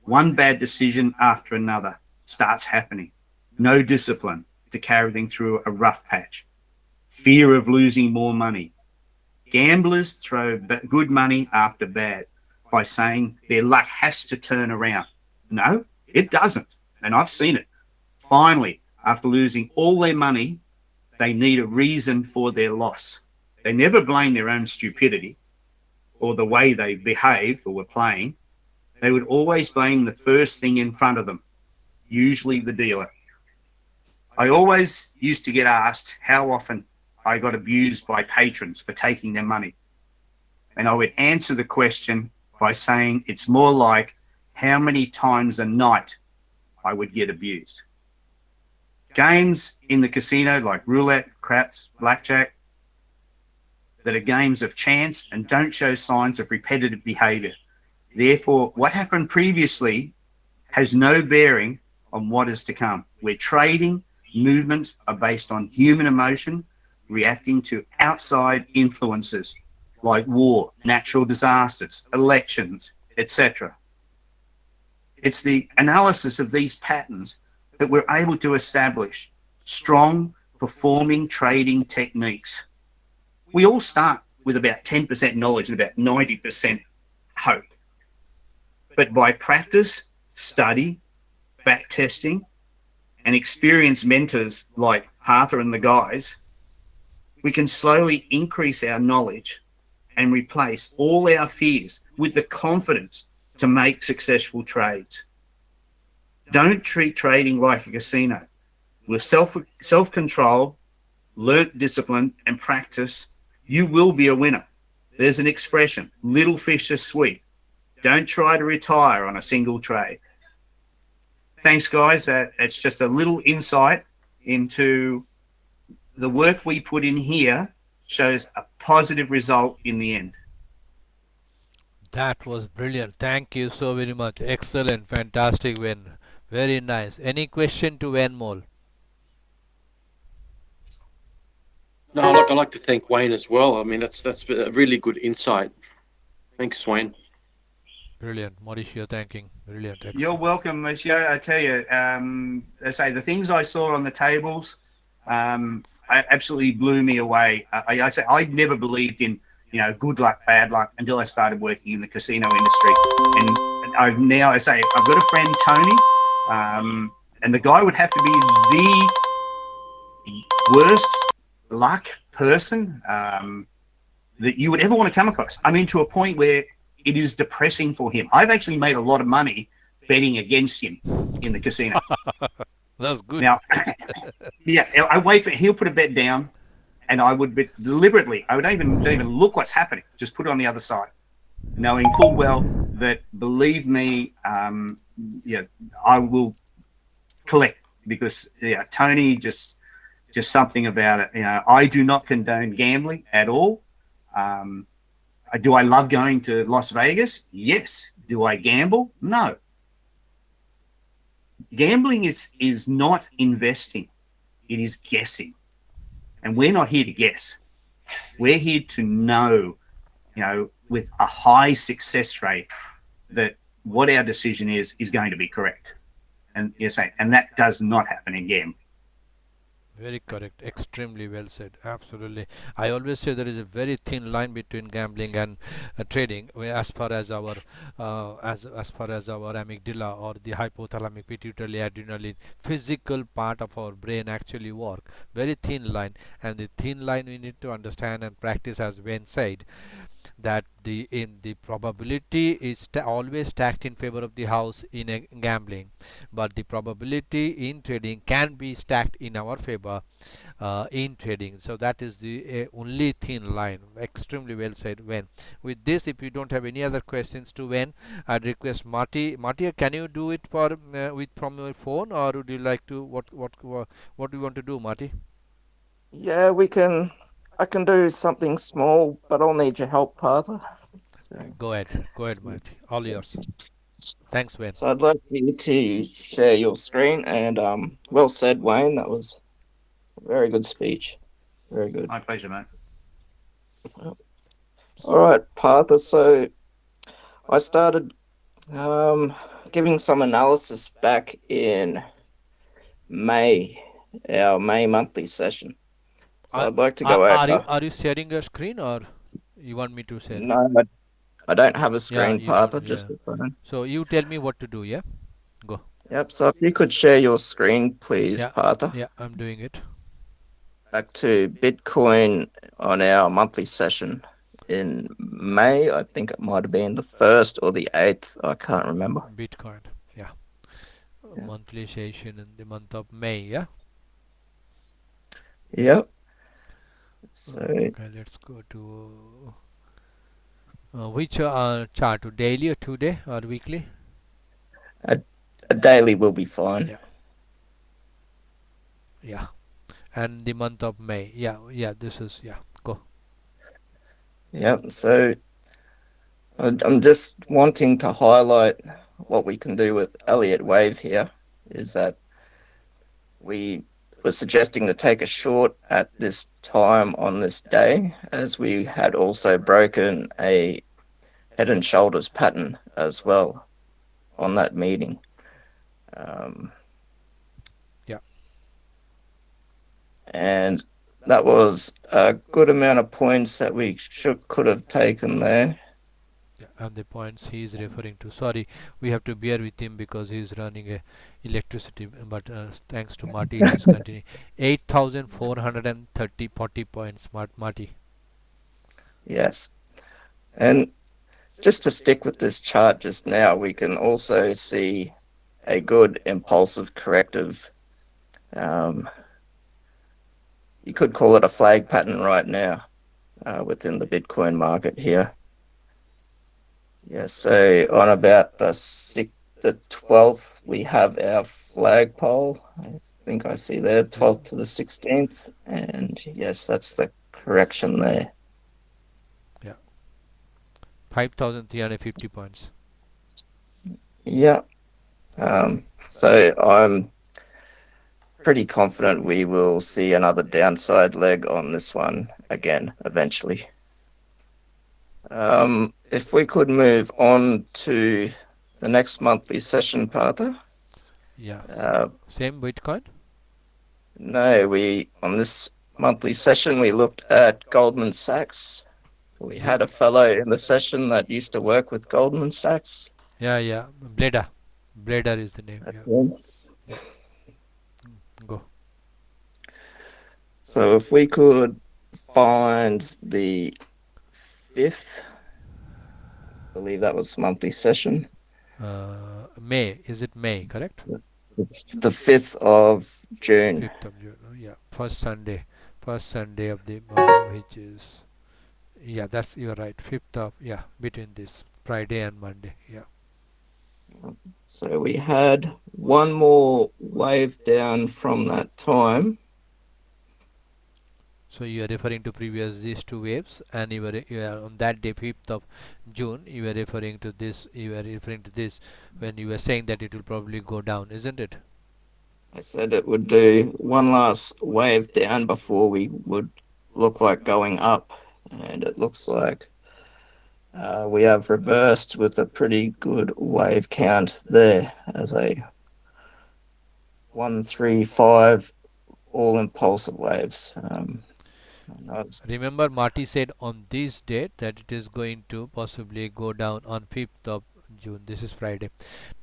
One bad decision after another starts happening. No discipline to carry them through a rough patch. Fear of losing more money. Gamblers throw good money after bad by saying their luck has to turn around. No, it doesn't. And I've seen it. Finally, after losing all their money, they need a reason for their loss. They never blame their own stupidity or the way they behaved or were playing. They would always blame the first thing in front of them, usually the dealer. I always used to get asked how often I got abused by patrons for taking their money. And I would answer the question by saying it's more like how many times a night I would get abused. Games in the casino like roulette, craps, blackjack, that are games of chance and don't show signs of repetitive behavior. Therefore, what happened previously has no bearing on what is to come. Where trading movements are based on human emotion, reacting to outside influences like war, natural disasters, elections, etc. It's the analysis of these patterns that we're able to establish strong performing trading techniques. We all start with about 10% knowledge and about 90% hope. But by practice, study, back testing, and experienced mentors like Arthur and the guys, we can slowly increase our knowledge and replace all our fears with the confidence to make successful trades. Don't treat trading like a casino. With self-control, learnt discipline, and practice, you will be a winner. There's an expression, little fish are sweet. Don't try to retire on a single trade. Thanks, guys. It's just a little insight into the work we put in here shows a positive result in the end.
That was brilliant. Thank you so very much. Excellent. Fantastic, Wen. Very nice. Any question to Wen Mol?
No, I'd like to thank Wayne as well. I mean, that's a really good insight. Thanks, Wayne.
Brilliant. Mauricio thanking. Brilliant. Excellent.
You're welcome, Mauricio. I tell you, I say the things I saw on the tables, absolutely blew me away. I say I never believed in good luck, bad luck until I started working in the casino industry, and I've now I've got a friend Tony, and the guy would have to be the worst luck person that you would ever want to come across. I mean, to a point where it is depressing for him. I've actually made a lot of money betting against him in the casino.
That's good.
Now, yeah, I wait for he'll put a bet down, and I would bet deliberately. I would don't even look what's happening. Just put it on the other side, knowing full well that, believe me, I will collect, because Tony just something about it. I do not condone gambling at all. Do I love going to Las Vegas? Yes. Do I gamble? No. Gambling is not investing. It is guessing. And we're not here to guess. We're here to know, with a high success rate, that what our decision is going to be correct. And that does not happen in gambling.
Very correct. Extremely well said. Absolutely. I always say there is a very thin line between gambling and trading, as far as our as far as our amygdala or the hypothalamic pituitary adrenaline physical part of our brain actually work. Very thin line, and the thin line we need to understand and practice, as Wayne said, that the probability is always stacked in favor of the house in a gambling, but the probability in trading can be stacked in our favor in trading. So that is the only thin line. Extremely well said, Wen. With this, if you don't have any other questions to Wen, I'd request Marty. Marty, can you do it for from your phone, or would you like to what do you want to do, Marty?
Yeah, I can do something small, but I'll need your help, Partha. So,
go ahead, Marty. All yours. Thanks, Wayne.
So I'd like you to share your screen, and well said, Wayne. That was a very good speech. Very good.
My pleasure, mate.
All right, Partha. So I started giving some analysis back in May, our May monthly session. So I'd like to go over.
Are you sharing your screen, or you want me to share?
No, I don't have a screen, Partha, just a phone.
So you tell me what to do, yeah? Go.
Yep, so if you could share your screen, please, Partha.
Yeah, I'm doing it.
Back to Bitcoin on our monthly session in May. I think it might have been the 1st or the 8th. I can't remember.
Bitcoin, yeah. Monthly session in the month of May, yeah?
Yep. So,
okay, let's go to which chart? Daily or 2-day or weekly?
A daily will be fine.
Yeah. Yeah. And the month of May. Yeah, this is, go.
Yep, so I'm just wanting to highlight what we can do with Elliott Wave here, is that we were suggesting to take a short at this time on this day, as we had also broken a head and shoulders pattern as well on that meeting. And that was a good amount of points that we could have taken there.
And the points he is referring to, sorry, we have to bear with him because he is running a electricity, but thanks to Marty, it is continuing. 8,440 points, Marty.
Yes, and just to stick with this chart just now, we can also see a good impulsive corrective. You could call it a flag pattern right now within the Bitcoin market here. Yeah, so on about the 12th, we have our flagpole. I think I see there, 12th to the 16th. And yes, that's the correction there.
Yeah. 5,350 points.
Yeah. So I'm pretty confident we will see another downside leg on this one again eventually. if we could move on to the next monthly session, Partha.
Yeah. Same Bitcoin?
No, on this monthly session, we looked at Goldman Sachs. We had a fellow in the session that used to work with Goldman Sachs.
Yeah. Blader. Blader is the name. Yeah. Go.
So if we could find the 5th, I believe that was monthly session.
May. Is it May, correct?
The 5th of June.
5th of June. Yeah. First Sunday of the month, which is, yeah, you're right. 5th of, between this Friday and Monday. Yeah.
So we had one more wave down from that time.
So you are referring to these two waves, and you are on that day, 5th of June, you were referring to this. When you were saying that it will probably go down, isn't it?
I said it would do one last wave down before we would look like going up, and it looks like we have reversed with a pretty good wave count there as a 1, 3, 5 all impulsive waves.
Remember, Marty said on this date that it is going to possibly go down on 5th of June. This is Friday.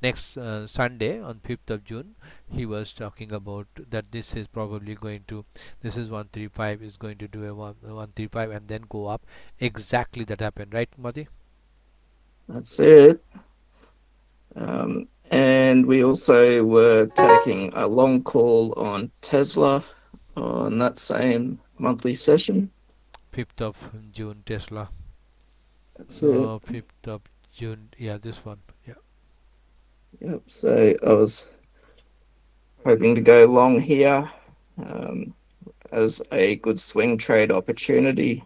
Next Sunday on 5th of June, he was talking about that this is probably going to, this is 135 is going to do a 135 and then go up. Exactly that happened, right, Marty?
That's it. And we also were taking a long call on Tesla on that same monthly session.
5th of June, Tesla.
That's it.
5th of June. Yeah, this one. Yeah.
Yep. So I was hoping to go long here as a good swing trade opportunity.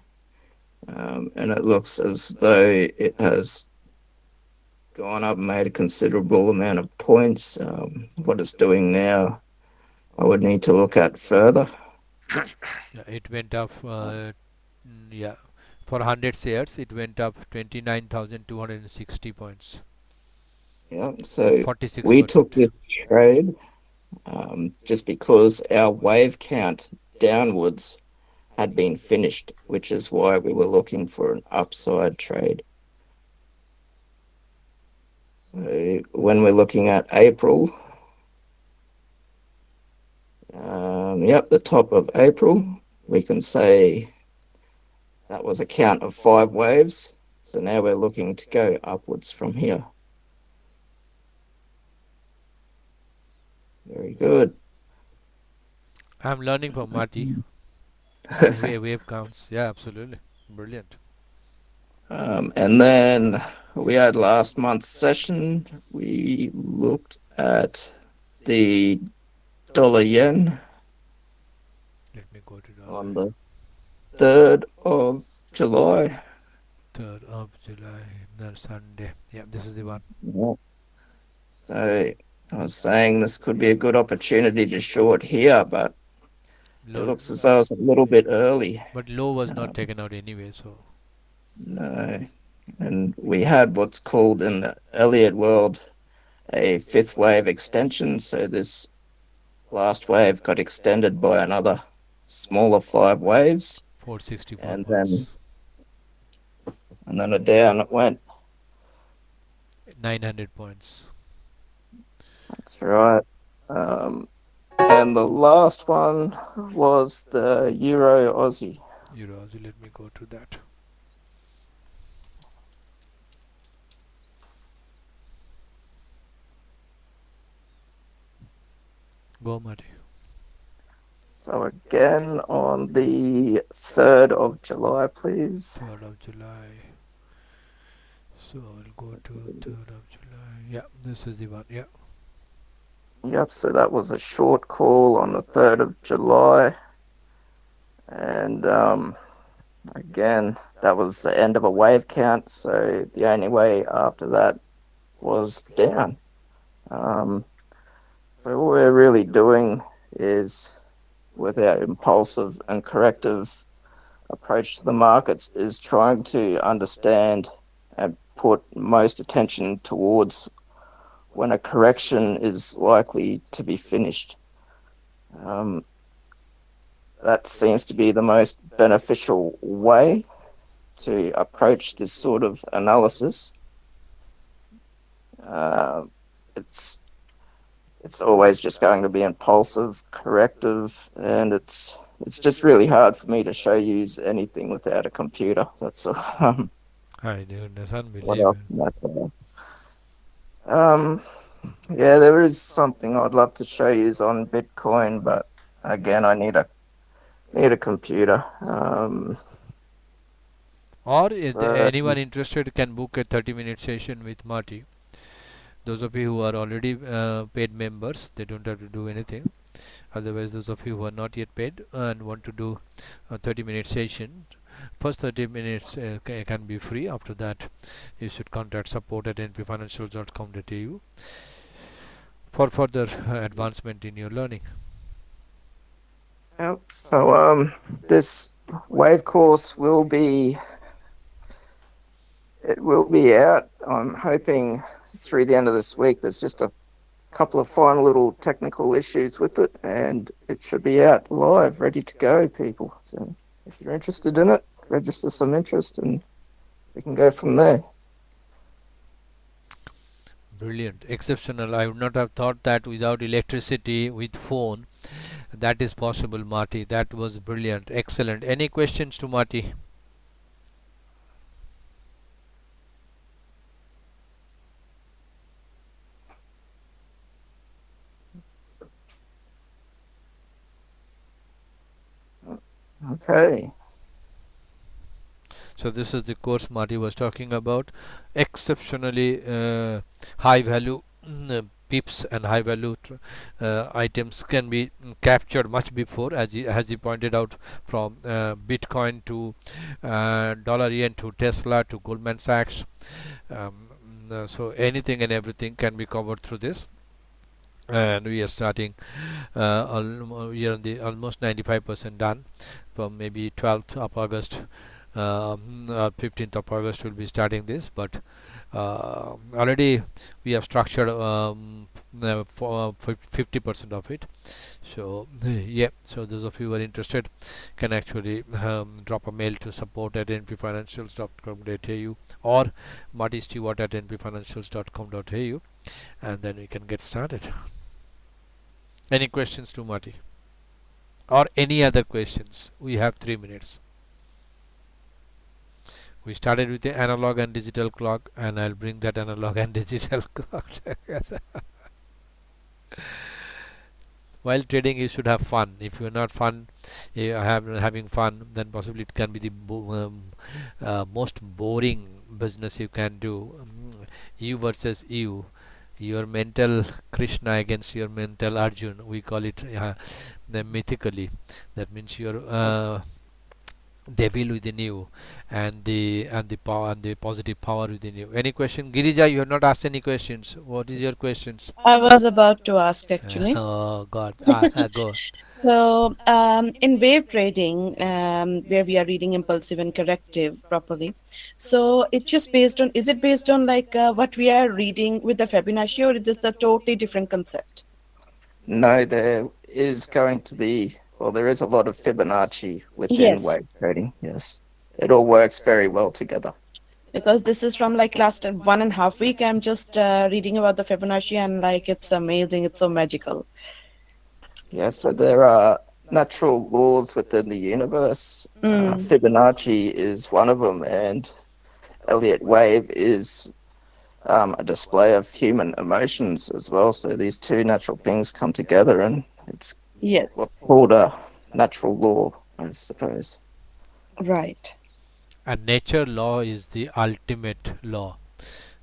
And it looks as though it has gone up and made a considerable amount of points. What it's doing now, I would need to look at further.
Yeah, it went up. For 100 shares, it went up 29,260 points.
Yeah, so
46%.
we took this trade just because our wave count downwards had been finished, which is why we were looking for an upside trade. So when we're looking at April, the top of April, we can say that was a count of 5 waves. So now we're looking to go upwards from here. Very good.
I'm learning from Marty. Wave counts. Yeah, absolutely. Brilliant.
And then we had last month's session. We looked at the dollar yen.
Let me go to dollar.
On the 3rd of July.
3rd of July, that's Sunday. Yeah, this is the one.
Yeah. So I was saying this could be a good opportunity to short here, but it looks as though it's a little bit early.
But low was not taken out anyway, so.
No. And we had what's called in the Elliott world a 5th wave extension. So this last wave got extended by another smaller 5 waves.
464 points.
And then down it went.
900 points.
That's right. And the last one was the Euro Aussie.
Euro Aussie, let me go to that. Go, Marty.
So again on the 3rd of July, please.
3rd of July. So I'll go to 3rd of July. Yeah, this is the one. Yeah.
Yep, so that was a short call on the 3rd of July. And again, that was the end of a wave count. So the only way after that was down. So what we're really doing is, with our impulsive and corrective approach to the markets, is trying to understand and put most attention towards when a correction is likely to be finished. That seems to be the most beneficial way to approach this sort of analysis. It's always just going to be impulsive, corrective, and it's just really hard for me to show you anything without a computer. That's
I do. That's unbelievable.
Yeah, there is something I'd love to show you on Bitcoin, but again, I need a computer.
Or anyone interested can book a 30-minute session with Marty. Those of you who are already paid members, they don't have to do anything. Otherwise, those of you who are not yet paid and want to do a 30-minute session, first 30 minutes can be free. After that, you should contact support at npfinancials.com.au for further advancement in your learning.
So this wave course will be out. I'm hoping through the end of this week. There's just a couple of fine little technical issues with it, and it should be out live, ready to go, people. So if you're interested in it, register some interest and we can go from there.
Brilliant, exceptional. I would not have thought that without electricity, with phone, that is possible, Marty. That was brilliant, excellent. Any questions to Marty?
Okay.
So this is the course Marty was talking about. Exceptionally high value pips and high value items can be captured much before, as he pointed out, from Bitcoin to dollar yen to Tesla to Goldman Sachs. So anything and everything can be covered through this. And we are starting we are on the almost 95% done. From maybe 12th of August, 15th of August we'll be starting this, but already we have structured 50% of it. So yeah, so those of you who are interested can actually drop a mail to support at npfinancials.com.au or martystewart at npfinancials.com.au, and then we can get started. Any questions to Marty? Or any other questions? We have 3 minutes. We started with the analog and digital clock, and I'll bring that analog and digital clock together. While trading, you should have fun. If you're not having fun, then possibly it can be the most boring business you can do. You versus you. Your mental Krishna against your mental Arjun, we call it mythically. That means your devil within you and the power and the positive power within you. Any question? Girija, you have not asked any questions. What is your questions?
I was about to ask actually.
Oh God, go.
So in wave trading, where we are reading impulsive and corrective properly, so it's just based on, is it based on like what we are reading with the Fibonacci, or is this a totally different concept?
No, there is going to be, well, there is a lot of Fibonacci within wave trading. Yes, it all works very well together.
Because this is from like last 1.5 week. I'm just reading about the Fibonacci, and like it's amazing. It's so magical.
Yeah, so there are natural laws within the universe. Fibonacci is one of them, and Elliott wave is a display of human emotions as well. So these two natural things come together, and it's what's called a natural law, I suppose.
Right.
And nature law is the ultimate law,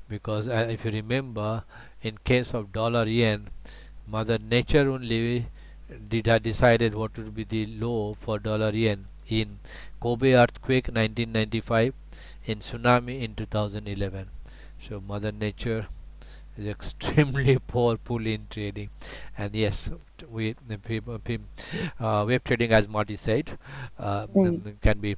because if you remember, in case of dollar yen, Mother Nature only decided what would be the law for dollar yen in Kobe earthquake 1995, in tsunami in 2011. So Mother Nature is extremely powerful in trading. And yes, wave trading, as Marty said, can be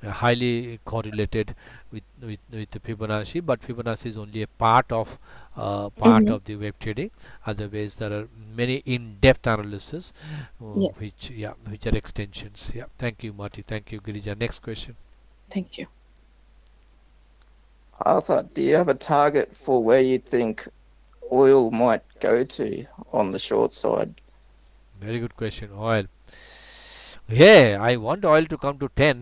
highly correlated with the Fibonacci, but Fibonacci is only a part of the web trading. Otherwise, there are many in-depth analysis,
Yes.
which are extensions. Yeah, thank you, Marty. Thank you, Girija. Next question.
Thank you.
Arthur, do you have a target for where you think oil might go to on the short side?
Very good question. Oil. Yeah, I want oil to come to 10.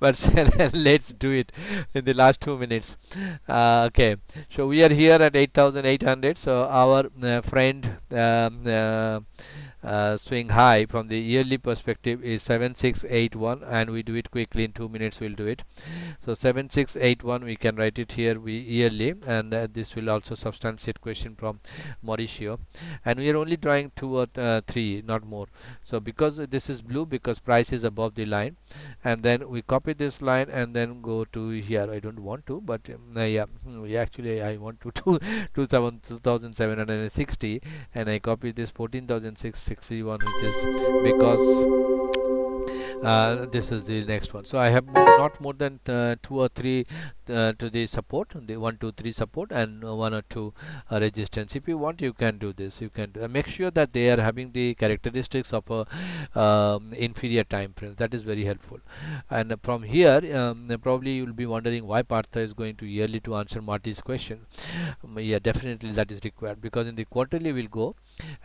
But let's do it in the last 2 minutes. Okay, so we are here at 8,800. So our friend swing high from the yearly perspective is 7681, and we do it quickly in 2 minutes. We'll do it. So 7681, we can write it here, we yearly, and this will also substantiate question from Mauricio. And we are only drawing 2 or 3, not more. So because this is blue, because price is above the line, and then we copy this line and then go to here. I don't want to, but actually I want to 2760, and I copy this 14,661, which is because this is the next one. So I have not more than 2 or 3 to the support, the 1 2 3 support, and 1 or 2 resistance. If you want, you can do this. You can make sure that they are having the characteristics of a inferior time frame. That is very helpful. And from here, probably you will be wondering why Partha is going to yearly to answer Marty's question. Yeah, definitely that is required, because in the quarterly we'll go,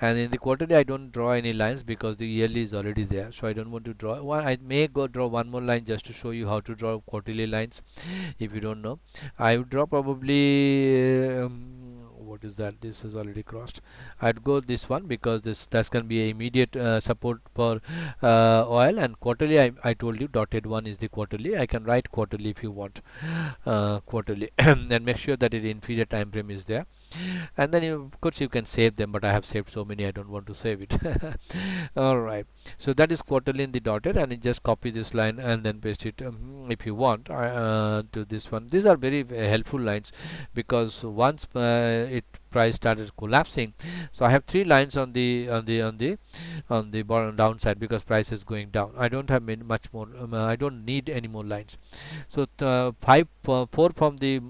and in the quarterly I don't draw any lines because the yearly is already there, so I don't want to draw one. I may go draw one more line just to show you how to draw quarterly lines. If you don't know, I would draw probably what is that? This is already crossed. I'd go this one, because that's going to be a immediate support for oil. And quarterly, I told you dotted one is the quarterly. I can write quarterly if you want quarterly and make sure that the inferior time frame is there. And then of course you can save them, but I have saved so many I don't want to save it. Alright, so that is quarterly in the dotted, and you just copy this line and then paste it if you want to this one. These are very helpful lines, because once it price started collapsing, so I have 3 lines on the bottom downside, because price is going down. I don't have much more. I don't need any more lines. So 4 from the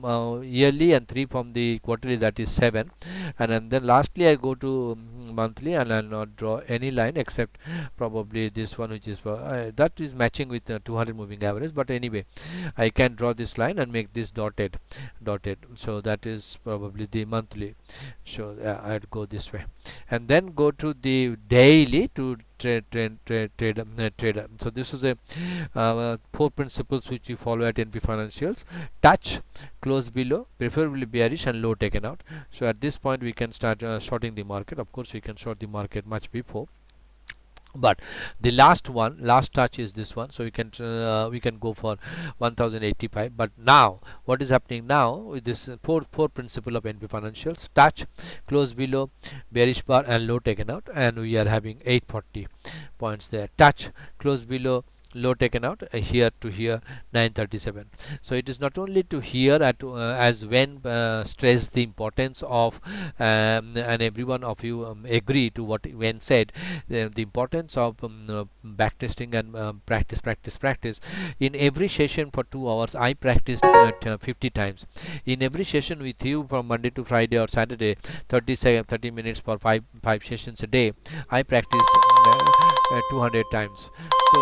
yearly and 3 from the quarterly, that is 7. And then lastly I go to monthly, and I'll not draw any line except probably this one, which is that is matching with 200 moving average. But anyway, I can draw this line and make this dotted. So that is probably the monthly. So I'd go this way, and then go to the daily to trade. So this is a 4 principles which you follow at NP Financials: touch, close below, preferably bearish, and low taken out. So at this point we can start shorting the market. Of course we can short the market much before, but the last touch is this one. So we can go for 1085. But now what is happening now with this four principle of NP Financials: touch, close below, bearish bar, and low taken out, and we are having 840 points there. Touch, close below, low taken out, here to here 937. So it is not only to here as when stress the importance of and every one of you agree to what when said, the importance of backtesting and practice. In every session for 2 hours I practiced 50 times. In every session with you from Monday to Friday or Saturday, 30 minutes for 5 sessions a day, I practice 200 times. So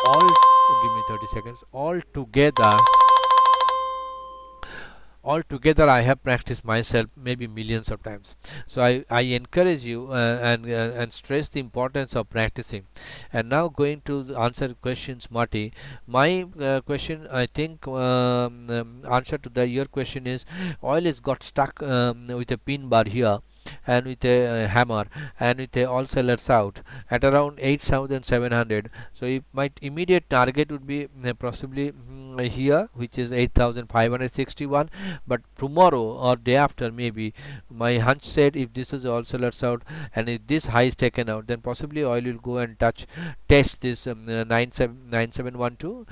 give me 30 seconds. All together I have practiced myself maybe millions of times. So I encourage you and stress the importance of practicing. And now going to answer questions, Marty. My question, I think answer to your question is, oil is got stuck with a pin bar here, and with a hammer, and with a all sellers out at around 8,700. So if my immediate target would be possibly here, which is 8,561. But tomorrow or day after, maybe my hunch said, if this is all sellers out and if this high is taken out, then possibly oil will go and test this 9712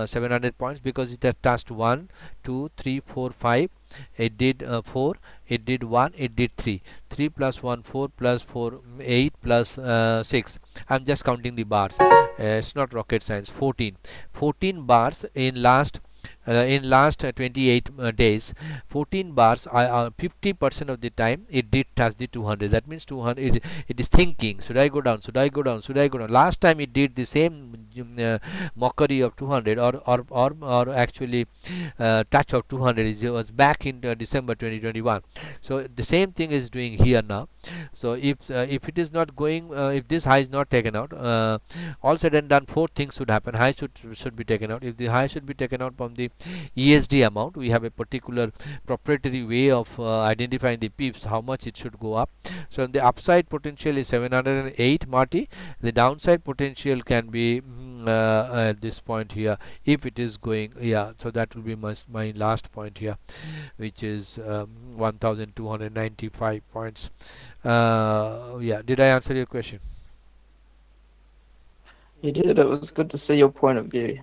700 points, because it has touched 1 2 3 4 5 it did 4, it did 1, it did 3. 3 plus 1 4 plus 4 8 plus 6. I'm just counting the bars. It's not rocket science. 14 bars in last 28 days. 14 bars are 50% of the time it did touch the 200. That means 200 it is thinking, should I go down, should I go down, should I go down. Last time it did the same mockery of 200 or actually touch of 200. It was back in December 2021. So the same thing is doing here now. So if it is not going, if this high is not taken out, all said and done, 4 things should happen. High should be taken out. If the high should be taken out from the ESD amount, we have a particular proprietary way of identifying the pips, how much it should go up. So the upside potential is 708, Marty. The downside potential can be at this point here, if it is going, yeah, so that will be my last point here, which is 1295 points. Yeah, did I answer your question?
You did. It was good to see your point of view.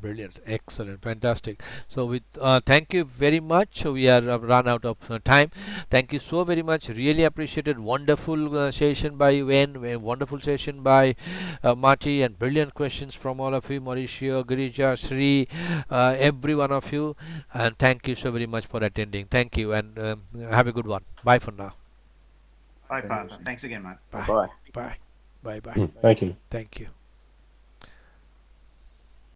Brilliant, excellent, fantastic. So with thank you very much. We are run out of time. Thank you so very much. Really appreciated. Wonderful session by Wen. Wonderful session by Marty, and brilliant questions from all of you, Mauricio, Girija, Sri, every one of you. And thank you so very much for attending. Thank you, and have a good one. Bye for now.
Bye, Partha. Thanks again, mate.
Bye. Bye. Bye. Bye.
Thank you.
Thank you.